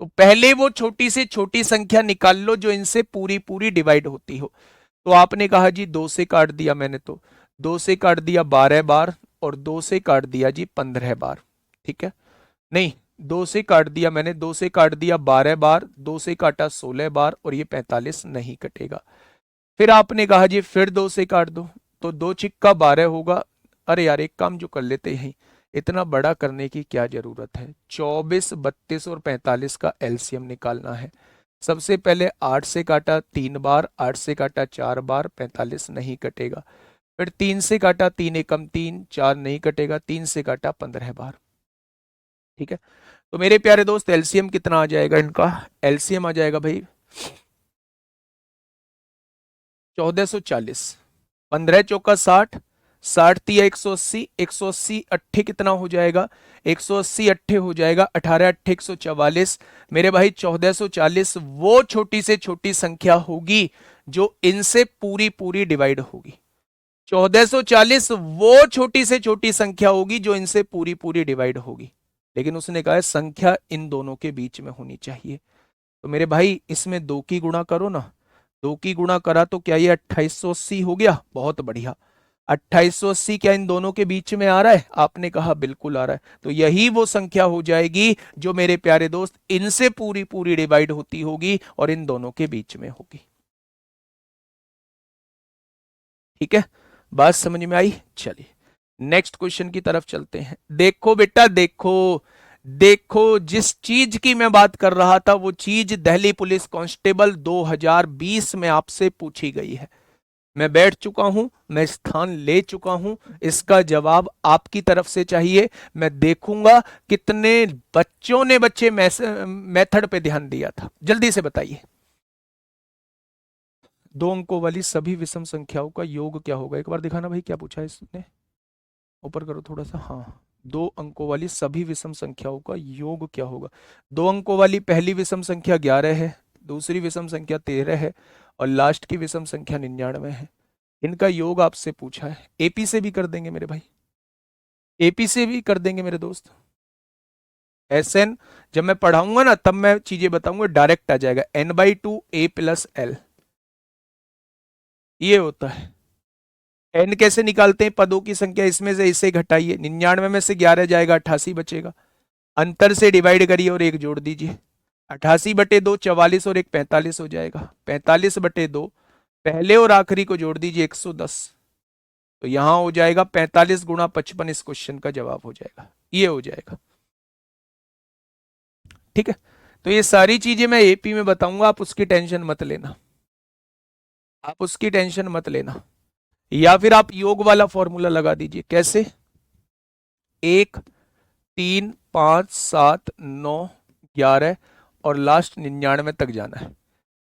तो पहले वो छोटी से छोटी संख्या निकाल लो जो इनसे पूरी पूरी डिवाइड होती हो। तो आपने कहा जी 2 से काट दिया मैंने, तो 2 से काट दिया 12 बार और 2 से काट दिया जी 15 बार। ठीक है, नहीं 2 से काट दिया मैंने, 2 से काट दिया 12 बार, 2 से काटा 16 बार और ये 45 नहीं कटेगा। फिर आपने कहा जी फिर 2 से काट दो, तो 2 छिक्का 12 होगा। अरे यार एक काम जो कर लेते हैं, इतना बड़ा करने की क्या जरूरत है। 24, 32 और 45 का एलसीएम निकालना है। सबसे पहले 8 से काटा 3 बार, 8 से काटा 4 बार, 45 नहीं कटेगा। फिर 3 से काटा 3 एकम 3, 4 नहीं कटेगा। 3 से काटा 15 बार। ठीक है, तो मेरे प्यारे दोस्त एलसीएम कितना आ जाएगा इनका? एलसीएम आ जाएगा भाई 1440। 15 चौका 60, 60 तिया 180, 180 अट्ठे कितना हो जाएगा? 180 अट्ठे हो जाएगा 18 अट्ठे 144। मेरे भाई 1440 वो छोटी से छोटी संख्या होगी जो इनसे पूरी पूरी डिवाइड होगी। 1440 वो छोटी से छोटी संख्या होगी जो इनसे पूरी पूरी डिवाइड होगी। लेकिन उसने कहा है संख्या इन दोनों के बीच में होनी चाहिए। तो मेरे भाई इसमें 2 की गुणा करो ना, 2 की गुणा करा तो क्या ये 2880 हो गया? बहुत बढ़िया। 2880 क्या इन दोनों के बीच में आ रहा है? आपने कहा बिल्कुल आ रहा है। तो यही वो संख्या हो जाएगी जो मेरे प्यारे दोस्त इनसे पूरी पूरी डिवाइड होती होगी और इन दोनों के बीच में होगी। ठीक है, बात समझ में आई? चलिए नेक्स्ट क्वेश्चन की तरफ चलते हैं। देखो बेटा देखो, देखो जिस चीज की मैं बात कर रहा था वो चीज दिल्ली पुलिस कांस्टेबल 2020 में आपसे पूछी गई है। मैं बैठ चुका हूं, मैं स्थान ले चुका हूं। इसका जवाब आपकी तरफ से चाहिए। मैं देखूंगा कितने बच्चों ने बच्चे मेथड पे ध्यान दिया था। जल्दी से बताइए। दो अंकों वाली सभी विषम संख्याओं का योग क्या होगा? एक बार दिखाना भाई, क्या पूछा है इसने? ऊपर करो थोड़ा सा। हाँ, दो अंकों वाली सभी विषम संख्याओं का योग क्या होगा? दो अंकों वाली पहली विषम संख्या 11 है, दूसरी विषम संख्या 13 है, और लास्ट की विषम संख्या 99 है। इनका योग आपसे पूछा है। एपी से भी कर देंगे मेरे भाई, एपी से भी कर देंगे मेरे दोस्त। एसएन जब मैं पढ़ाऊंगा ना तब मैं चीजें बताऊंगा, डायरेक्ट आ जाएगा। n/2 a+l ये होता है। एन कैसे निकालते हैं? पदों की संख्या इसमें से इसे घटाइए, 99 में से 11 जाएगा, 88 बचेगा। अंतर से डिवाइड करिए और एक जोड़ दीजिए। 88/2 44 और एक 45 हो जाएगा। 45/2 पहले और आखिरी को जोड़ दीजिए, 110। तो यहां हो जाएगा 45 × 55। इस क्वेश्चन का जवाब हो जाएगा, ये हो जाएगा। ठीक है, तो ये सारी चीजें मैं एपी में बताऊंगा, आप उसकी टेंशन मत लेना, आप उसकी टेंशन मत लेना। या फिर आप योग वाला फॉर्मूला लगा दीजिए। कैसे? 1 3 5 7 9 11 और लास्ट 99 तक जाना है।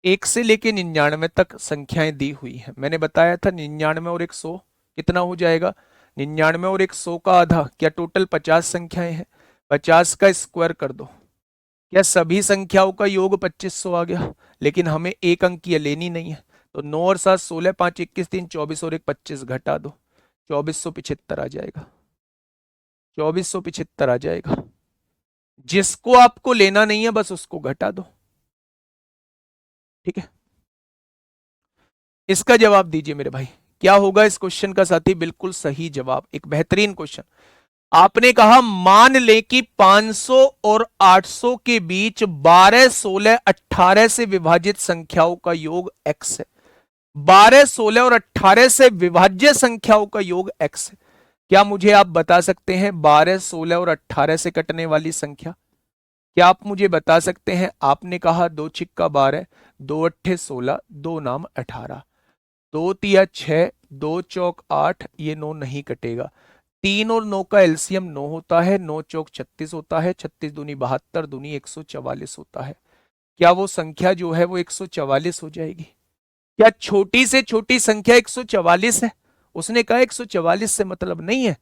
1 से लेके 99 तक संख्याएं दी हुई हैं। मैंने बताया था 99 और 100 कितना हो जाएगा? 99 और 100 का आधा, क्या टोटल 50 संख्याएं हैं? 50 का स्क्वायर कर दो। क्या सभी संख्याओं का योग 2500 आ गया? लेकिन हमें एक अंकीय लेनी नहीं है, तो 9 और 7 16, 5 21 3 24 और एक 25 घटा दो, 2475 आ जाएगा। 2475 आ जाएगा। जिसको आपको लेना नहीं है बस उसको घटा दो। ठीक है, इसका जवाब दीजिए मेरे भाई, क्या होगा इस क्वेश्चन का? साथी बिल्कुल सही जवाब, एक बेहतरीन क्वेश्चन। आपने कहा मान ले कि 500 और 800 के बीच 12 16 18 से विभाजित संख्याओं का योग x है। 12 16 और 18 से विभाज्य संख्याओं का योग x है। क्या मुझे आप बता सकते हैं 12 16 और 18 से कटने वाली संख्या? क्या आप मुझे बता सकते हैं? आपने कहा 2 छिक्का 12, 2 अट्ठे 16, 2 नाम 18, 2 तिया 6, 2 चौक 8, ये 9 नहीं कटेगा। 3 और 9 का एलसीएम 9 होता है, 9 चौक 36 होता है, 36 दूनी 72, दूनी 144 होता है। क्या वो संख्या जो है वो 144 हो जाएगी? क्या छोटी से छोटी संख्या 144 है? उसने कहा 144 से मतलब नहीं है,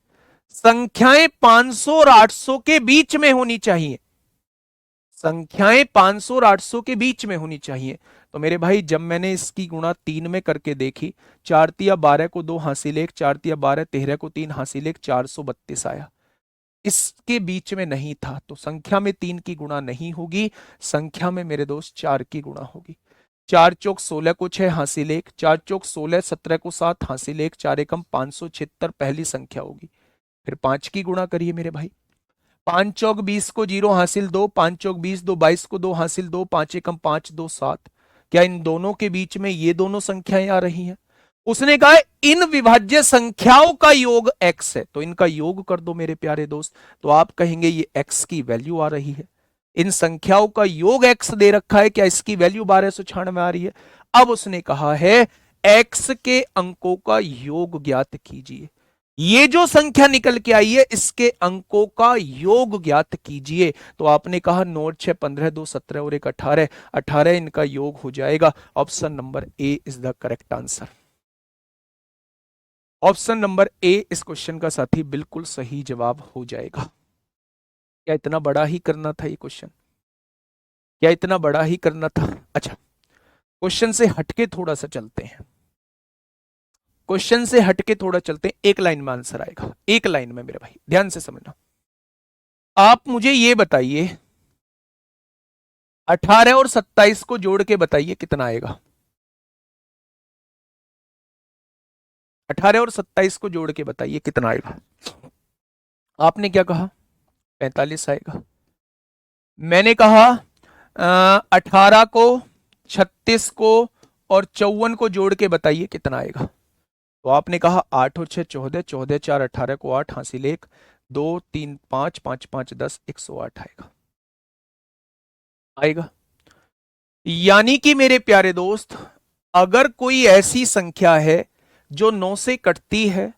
संख्याएं 500 और 800 के बीच में होनी चाहिए। संख्याएं 500 और 800 के बीच में होनी चाहिए। तो मेरे भाई जब मैंने इसकी गुणा 3 में करके देखी, 4 तिया 12 को 2 हासिल 1, 4 तिया 12 13 को 3 हासिल 1, 432 आया। इसके बीच में नहीं था, तो संख्या में 3 की गुणा नहीं होगी, संख्या में मेरे दोस्त 4 की गुणा होगी। 4 चौक 16 को 6 हासिल 1, 4 चौक 16, 17 को 7 हासिल 1, 4 एकम 576 पहली संख्या होगी। फिर 5 की गुणा करिए मेरे भाई। 5 चौक 20 को 0 हासिल 2, 5 चौक 20, 2 22 को 2 हासिल 2, 5 एकम 5 2 7। क्या इन दोनों के बीच में ये दोनों संख्याएं आ रही हैं? उसने कहा इन विभाज्य संख्याओं का योग x है, तो इनका योग कर दो मेरे प्यारे दोस्त। तो आप कहेंगे ये x की वैल्यू आ रही है, इन संख्याओं का योग x दे रखा है, क्या इसकी वैल्यू 1296 आ रही है? अब उसने कहा है x के अंकों का योग ज्ञात कीजिए। ये जो संख्या निकल के आई है इसके अंकों का योग ज्ञात कीजिए। तो आपने कहा 9 6 15 2 17 और एक 18, 18 इनका योग हो जाएगा। Option number A is the correct answer. Option number A इस क्वेश्चन का साथी बिल्कुल सही जवाब हो जाएगा। क्या इतना बड़ा ही करना था ये क्वेश्चन? क्या इतना बड़ा ही करना था? अच्छा, क्वेश्चन से हटके थोड़ा सा चलते हैं, क्वेश्चन से हटके थोड़ा चलते हैं। एक लाइन में आंसर आएगा, एक लाइन में मेरे भाई ध्यान से समझना। आप मुझे ये बताइए, 18 और 27 को जोड़ के बताइए कितना आएगा? 18 और 27 को जोड़ के बताइए कितना आएगा? आपने क्या कहा? 45 आएगा। मैंने कहा 18 को, 36 को और 54 को जोड़ के बताइए कितना आएगा? तो आपने कहा 8 और 6 14, 14 4 18 को 8 हासिल 1, 2 3 5 5 5 10, 108 आएगा। आएगा। यानी कि मेरे प्यारे दोस्त अगर कोई ऐसी संख्या है जो 9 से कटती है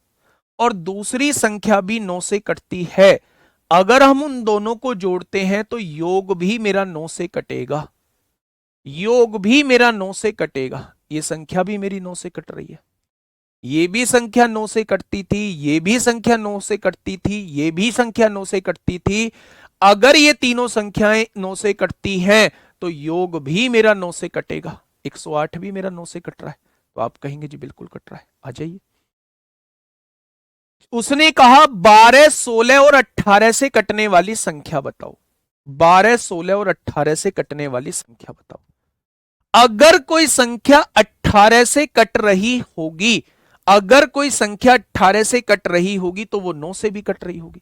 और दूसरी संख्या भी 9 से कटती है, अगर हम उन दोनों को जोड़ते हैं तो योग भी मेरा 9 से कटेगा, योग भी मेरा 9 से कटेगा। ये संख्या भी मेरी 9 से कट रही है, ये भी संख्या 9 से कटती थी, ये भी संख्या 9 से कटती थी, ये भी संख्या 9 से कटती थी। अगर ये तीनों संख्याएं 9 से कटती हैं तो योग भी मेरा 9 से कटेगा। 108 भी मेरा 9 से कट रहा है। तो आप कहेंगे जी बिल्कुल कट रहा है, आ जाइए। उसने कहा 12, 16 और 18 से कटने वाली संख्या बताओ। 12, 16 और 18 से कटने वाली संख्या बताओ। अगर कोई संख्या 18 से कट रही होगी, अगर कोई संख्या 18 से कट रही होगी तो वो 9 से भी कट रही होगी।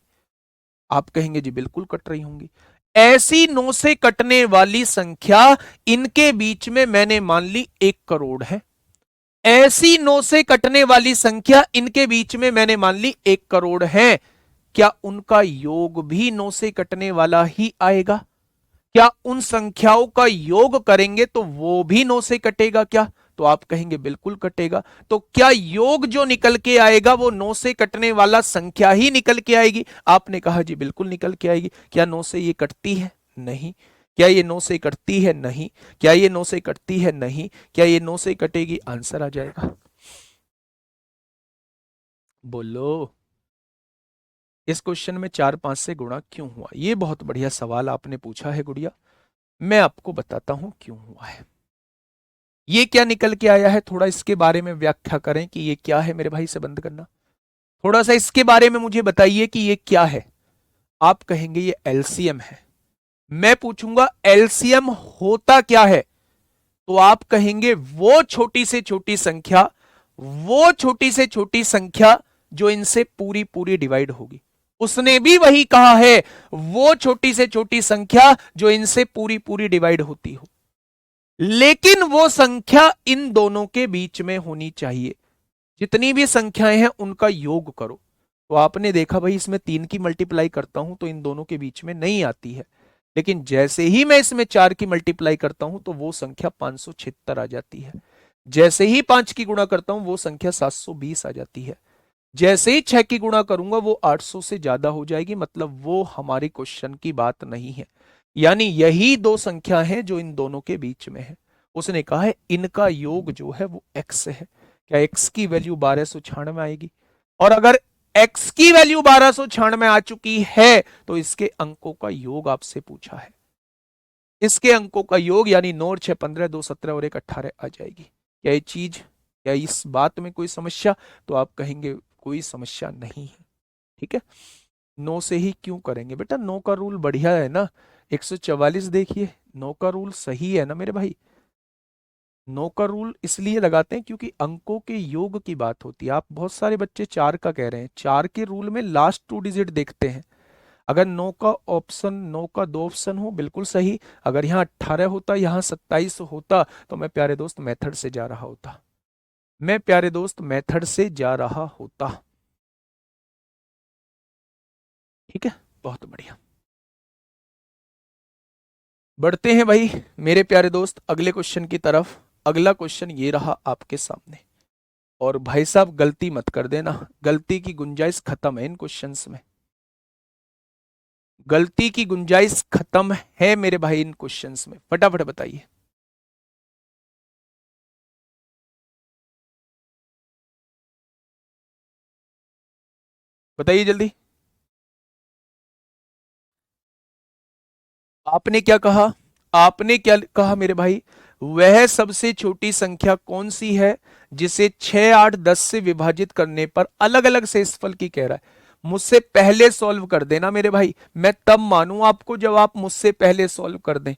आप कहेंगे जी बिल्कुल कट रही होंगी। ऐसी 9 से कटने वाली संख्या इनके बीच में मैंने मान ली 1 करोड़ है। ऐसी 9 से कटने वाली संख्या इनके बीच में मैंने मान ली 1 करोड़ है। क्या उनका योग भी 9 से कटने वाला ही आएगा? क्या उन संख्याओं का योग करेंगे तो वो भी 9 से कटेगा क्या? तो आप कहेंगे बिल्कुल कटेगा। तो क्या योग जो निकल के आएगा वो 9 से कटने वाला संख्या ही निकल के आएगी? आपने कहा जी बिल्कुल निकल के आएगी। क्या 9 से ये कटती है? नहीं। क्या ये 9 से कटती है? नहीं। क्या ये 9 से कटती है? नहीं। क्या ये 9 से कटेगी? आंसर आ जाएगा। बोलो, इस क्वेश्चन में 4 5 से गुणा क्यों हुआ? ये बहुत बढ़िया सवाल आपने पूछा है गुड़िया। मैं आपको बताता हूं क्यों हुआ है। ये क्या निकल के आया है, थोड़ा इसके बारे में व्याख्या करें कि ये क्या है। मेरे भाई से बंद करना, थोड़ा सा इसके बारे में मुझे बताइए कि ये क्या है। आप कहेंगे ये एलसीएम है। मैं पूछूंगा एलसीएम होता क्या है, तो आप कहेंगे वो छोटी से छोटी संख्या, वो छोटी से छोटी संख्या जो इनसे पूरी पूरी डिवाइड होगी। उसने भी वही कहा है, वो छोटी से छोटी संख्या जो इनसे पूरी पूरी डिवाइड होती हो, लेकिन वो संख्या इन दोनों के बीच में होनी चाहिए। जितनी भी संख्याएं हैं उनका योग करो। तो आपने देखा भाई इसमें 3 की मल्टीप्लाई करता हूं तो इन दोनों के बीच में नहीं आती है, लेकिन जैसे ही मैं इसमें 4 की मल्टीप्लाई करता हूं तो वो संख्या 576 आ जाती है। जैसे ही 5 की गुणा करता हूं वो संख्या 720 आ जाती है। जैसे ही 6 की गुणा करूंगा वो 800 से ज्यादा हो जाएगी। मतलब वो हमारी क्वेश्चन की बात नहीं है। यानी यही दो संख्या हैं जो इन दोनों के बीच में है। उसने कहा है इनका योग जो है वो x है। क्या x की वैल्यू 1296 आएगी? और अगर x की वैल्यू 1296 आ चुकी है तो इसके अंकों का योग आपसे पूछा है। इसके अंकों का योग यानी 9 और 6 15, 2 17 और 1 18 आ जाएगी। क्या ये चीज, क्या इस बात में कोई समस्या? तो आप कहेंगे कोई समस्या नहीं है। ठीक है, 9 से ही क्यों करेंगे बेटा? 9 का रूल बढ़िया है ना। 144 देखिए, 9 का रूल सही है ना मेरे भाई। 9 का रूल इसलिए लगाते हैं क्योंकि अंकों के योग की बात होती है। आप बहुत सारे बच्चे 4 का कह रहे हैं, 4 के रूल में लास्ट 2 डिजिट देखते हैं। अगर 9 का ऑप्शन, 9 का 2 ऑप्शन हो बिल्कुल सही। अगर यहाँ 18 होता, यहाँ 27 होता तो मैं प्यारे दोस्त मेथड से जा रहा होता। मैं प्यारे दोस्त मेथड से जा रहा होता। ठीक है, बहुत बढ़िया। बढ़ते हैं भाई मेरे प्यारे दोस्त अगले क्वेश्चन की तरफ। अगला क्वेश्चन ये रहा आपके सामने। और भाई साहब गलती मत कर देना, गलती की गुंजाइश खत्म है इन क्वेश्चंस में। गलती की गुंजाइश खत्म है मेरे भाई इन क्वेश्चंस में। फटाफट बताइए। बताइए जल्दी। आपने क्या कहा? आपने क्या कहा मेरे भाई? वह सबसे छोटी संख्या कौन सी है जिसे 6 8 10 से विभाजित करने पर अलग अलग शेषफल की कह रहा है? मुझसे पहले सॉल्व कर देना मेरे भाई, मैं तब मानूं आपको जब आप मुझसे पहले सॉल्व कर दें।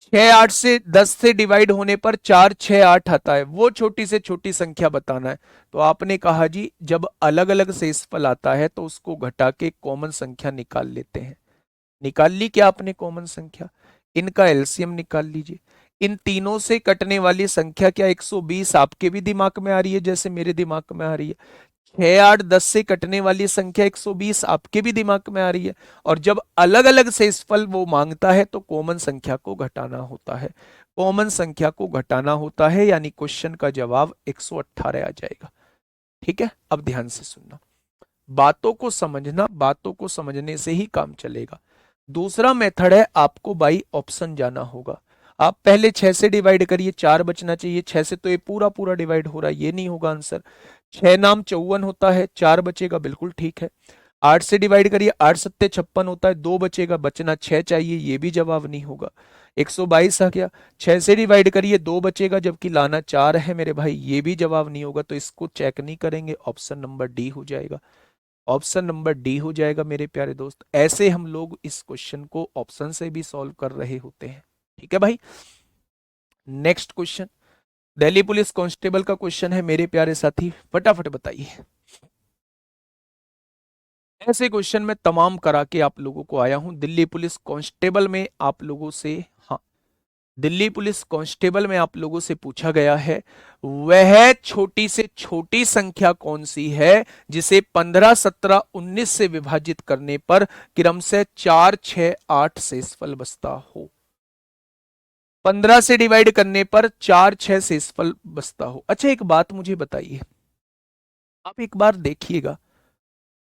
6 8 से 10 से डिवाइड होने पर 4 6 8 आता है, वो छोटी से छोटी संख्या बताना है। तो आपने कहा जी जब अलग अलग शेषफल आता है तो उसको घटा के कॉमन संख्या निकाल लेते हैं। निकाल ली क्या आपने कॉमन संख्या? इनका एलसीएम निकाल लीजिए। इन तीनों से कटने वाली संख्या क्या 120 आपके भी दिमाग में आ रही है जैसे मेरे दिमाग में आ रही है? 6 8 10 से कटने वाली संख्या 120 आपके भी दिमाग में आ रही है। और जब अलग अलग शेषफल वो मांगता है तो कॉमन संख्या को घटाना होता है, कॉमन संख्या को घटाना होता है, यानी क्वेश्चन का जवाब 118 आ जाएगा। ठीक है, अब ध्यान से सुनना, बातों को समझना, बातों को समझने से ही काम चलेगा। दूसरा मेथड है, आपको बाई ऑप्शन जाना होगा। आप पहले 6 से डिवाइड करिए, 4 बचना चाहिए। 6 से तो ये पूरा पूरा डिवाइड हो रहा है, ये नहीं होगा आंसर। 6 नाम 54 होता है, 4 बचेगा, बिल्कुल ठीक है। 8 से डिवाइड करिए, 8 सत्ते 56 होता है, 2 बचेगा, बचना 6 चाहिए, ये भी जवाब नहीं होगा। 122 आ गया, 6 से डिवाइड करिए, 2 बचेगा, जबकि लाना 4 है मेरे भाई, ये भी जवाब नहीं होगा। तो इसको चेक नहीं करेंगे, ऑप्शन नंबर डी हो जाएगा, ऑप्शन नंबर डी हो जाएगा मेरे प्यारे दोस्त। ऐसे हम लोग इस क्वेश्चन को ऑप्शन से भी सॉल्व कर रहे होते हैं। ठीक है भाई, next question Delhi police constable का क्वेश्चन है मेरे प्यारे साथी, फटाफट बताइए। ऐसे क्वेश्चन मैं तमाम करा के आप लोगों को आया हूं। दिल्ली पुलिस कांस्टेबल में आप लोगों से, हाँ, दिल्ली पुलिस कांस्टेबल में आप लोगों से पूछा गया है, वह छोटी से छोटी संख्या कौन सी है जिसे 15 17 19 से विभाजित करने पर क्रमशः 4 6 8 शेषफल बचता हो। 15 से डिवाइड करने पर 4 6 शेषफल बचता हो। अच्छा एक बात मुझे बताइए, आप एक बार देखिएगा,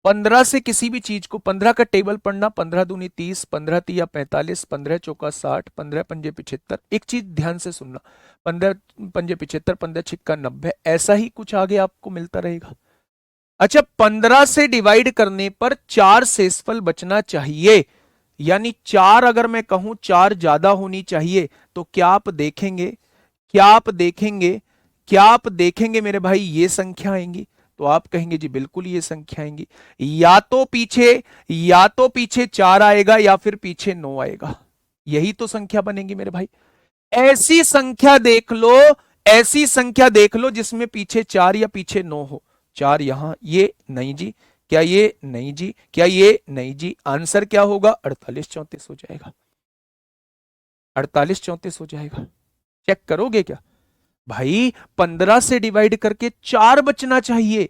15 से किसी भी चीज को, 15 का टेबल पढ़ना, 15 दूनी 30, 15 तिया 45, 15 चौका 60, 15 पंजे 75। एक चीज ध्यान से सुनना, 15 पंजे 75, 15 छिक्का 90, ऐसा ही कुछ आगे आपको मिलता रहेगा। अच्छा 15 से डिवाइड करने पर 4 शेषफल बचना चाहिए, यानी 4 अगर मैं कहूं 4 ज्यादा होनी चाहिए, तो क्या आप देखेंगे, क्या आप देखेंगे, क्या आप देखेंगे मेरे भाई, ये संख्या आएंगी। तो आप कहेंगे जी बिल्कुल ये संख्या आएंगी, या तो पीछे 4 आएगा या फिर पीछे 9 आएगा, यही तो संख्या बनेगी मेरे भाई। ऐसी संख्या देख लो, ऐसी संख्या देख लो जिसमें पीछे 4 या पीछे 9 हो। 4 यहां, ये नहीं जी, क्या ये नहीं जी, क्या ये नहीं जी, आंसर क्या होगा, 48 34 हो जाएगा, 48 34 हो जाएगा। चेक करोगे क्या भाई, 15 से डिवाइड करके 4 बचना चाहिए।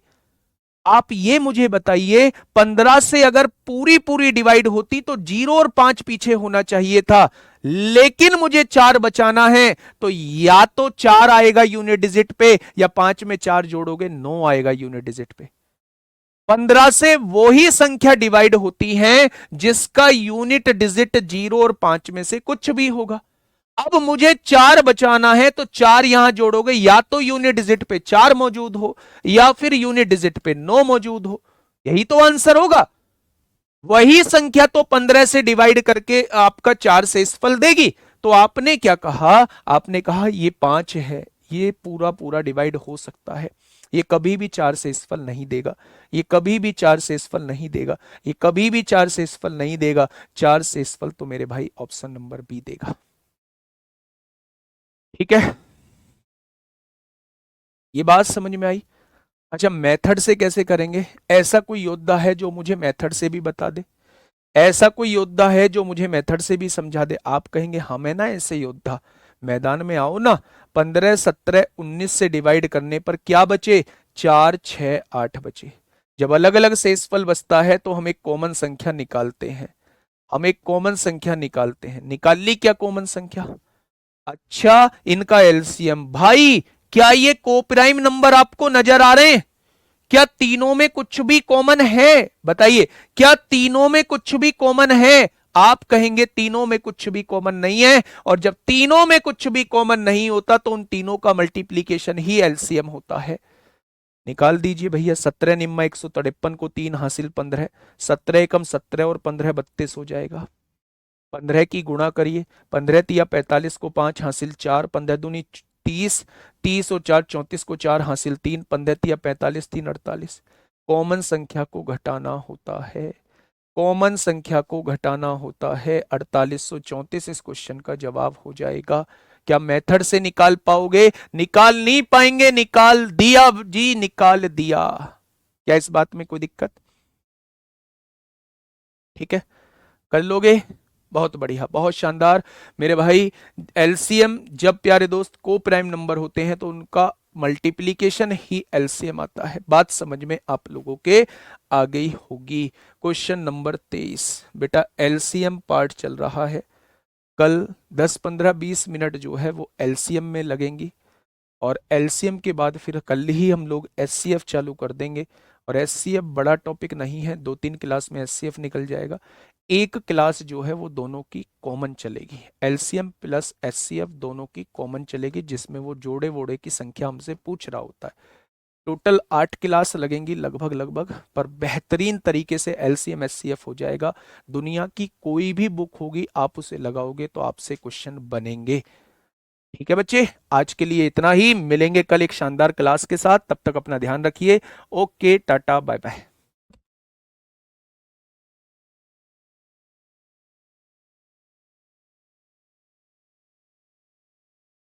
आप ये मुझे बताइए, 15 से अगर पूरी पूरी डिवाइड होती तो 0 और 5 पीछे होना चाहिए था, लेकिन मुझे 4 बचाना है, तो या तो 4 आएगा यूनिट डिजिट पे, या 5 में 4 जोड़ोगे 9 आएगा यूनिट डिजिट पे। 15 से वो ही संख्या डिवाइड होती है जिसका यूनिट डिजिट 0 और 5 में से कुछ भी होगा। अब मुझे 4 बचाना है, तो 4 यहां जोड़ोगे, या तो यूनिट डिजिट पे 4 मौजूद हो, या फिर यूनिट डिजिट पे 9 मौजूद हो, यही तो आंसर होगा। वही संख्या तो 15 से डिवाइड करके आपका 4 शेषफल देगी। तो आपने क्या कहा, आपने कहा ये 5 है, ये पूरा पूरा डिवाइड हो सकता है, ये कभी भी 4 शेषफल नहीं देगा, ये कभी भी 4 शेषफल नहीं देगा, ये कभी भी 4 शेषफल नहीं देगा। 4 शेषफल तो मेरे भाई ऑप्शन नंबर बी देगा। ठीक है, ये बात समझ में आई। अच्छा मेथड से कैसे करेंगे, ऐसा कोई योद्धा है जो मुझे मेथड से भी बता दे, ऐसा कोई योद्धा है जो मुझे मेथड से भी समझा दे। आप कहेंगे हमें ना ऐसे योद्धा, मैदान में आओ ना। 15 17 19 से डिवाइड करने पर क्या बचे, 4 6 8 बचे। जब अलग अलग शेषफल बचता है तो हम एक कॉमन संख्या निकालते हैं, हम एक कॉमन संख्या निकालते हैं। निकाल ली क्या कॉमन संख्या, अच्छा इनका एलसीएम। भाई क्या ये कोप्राइम नंबर आपको नजर आ रहे हैं, क्या तीनों में कुछ भी कॉमन है, बताइए क्या तीनों में कुछ भी कॉमन है। आप कहेंगे तीनों में कुछ भी कॉमन नहीं है, और जब तीनों में कुछ भी कॉमन नहीं होता तो उन तीनों का मल्टीप्लीकेशन ही एलसीएम होता है। निकाल दीजिए भैया, 17 निम्मा 153 को 3 हासिल 15, 17 एकम 17 और 15 32 हो जाएगा। 15 की गुणा करिए, 15 तिया 45 को 5 हासिल 4, 15 दूनी 30, 30 और 4 34 को 4 हासिल 3, 15 तिया 45 3 48। कॉमन संख्या को घटाना होता है, कॉमन संख्या को घटाना होता है। 4834 इस क्वेश्चन का जवाब हो जाएगा। क्या मेथड से निकाल पाओगे, निकाल नहीं पाएंगे, निकाल दिया जी, निकाल दिया। क्या इस बात में कोई दिक्कत, ठीक है, कर लोगे, बहुत बढ़िया, बहुत शानदार मेरे भाई। एलसीएम जब प्यारे दोस्त को प्राइम नंबर होते हैं तो उनका मल्टीप्लीकेशन ही एलसीएम आता है। बात समझ में आप लोगों के आ गई होगी। क्वेश्चन नंबर 23 बेटा एलसीएम पार्ट चल रहा है। कल 10 15 20 मिनट जो है वो एलसीएम में लगेंगी और एलसीएम के बाद फिर कल ही हम लोग एचसीएफ चालू कर देंगे। और एचसीएफ बड़ा टॉपिक नहीं है, 2 3 क्लास में एचसीएफ निकल जाएगा। एक क्लास जो है वो दोनों की कॉमन चलेगी, एलसीएम प्लस एचसीएफ दोनों की कॉमन चलेगी, जिसमें वो जोड़े वोड़े की संख्या हमसे पूछ रहा होता है। टोटल 8 क्लास लगेंगी लगभग लगभग, पर बेहतरीन तरीके से एलसीएम एचसीएफ हो जाएगा। दुनिया की कोई भी बुक होगी आप उसे लगाओगे तो आपसे क्वेश्चन बनेंगे। ठीक है बच्चे, आज के लिए इतना ही, मिलेंगे कल एक शानदार क्लास के साथ, तब तक अपना ध्यान रखिए। Okay, ta ta bye bye.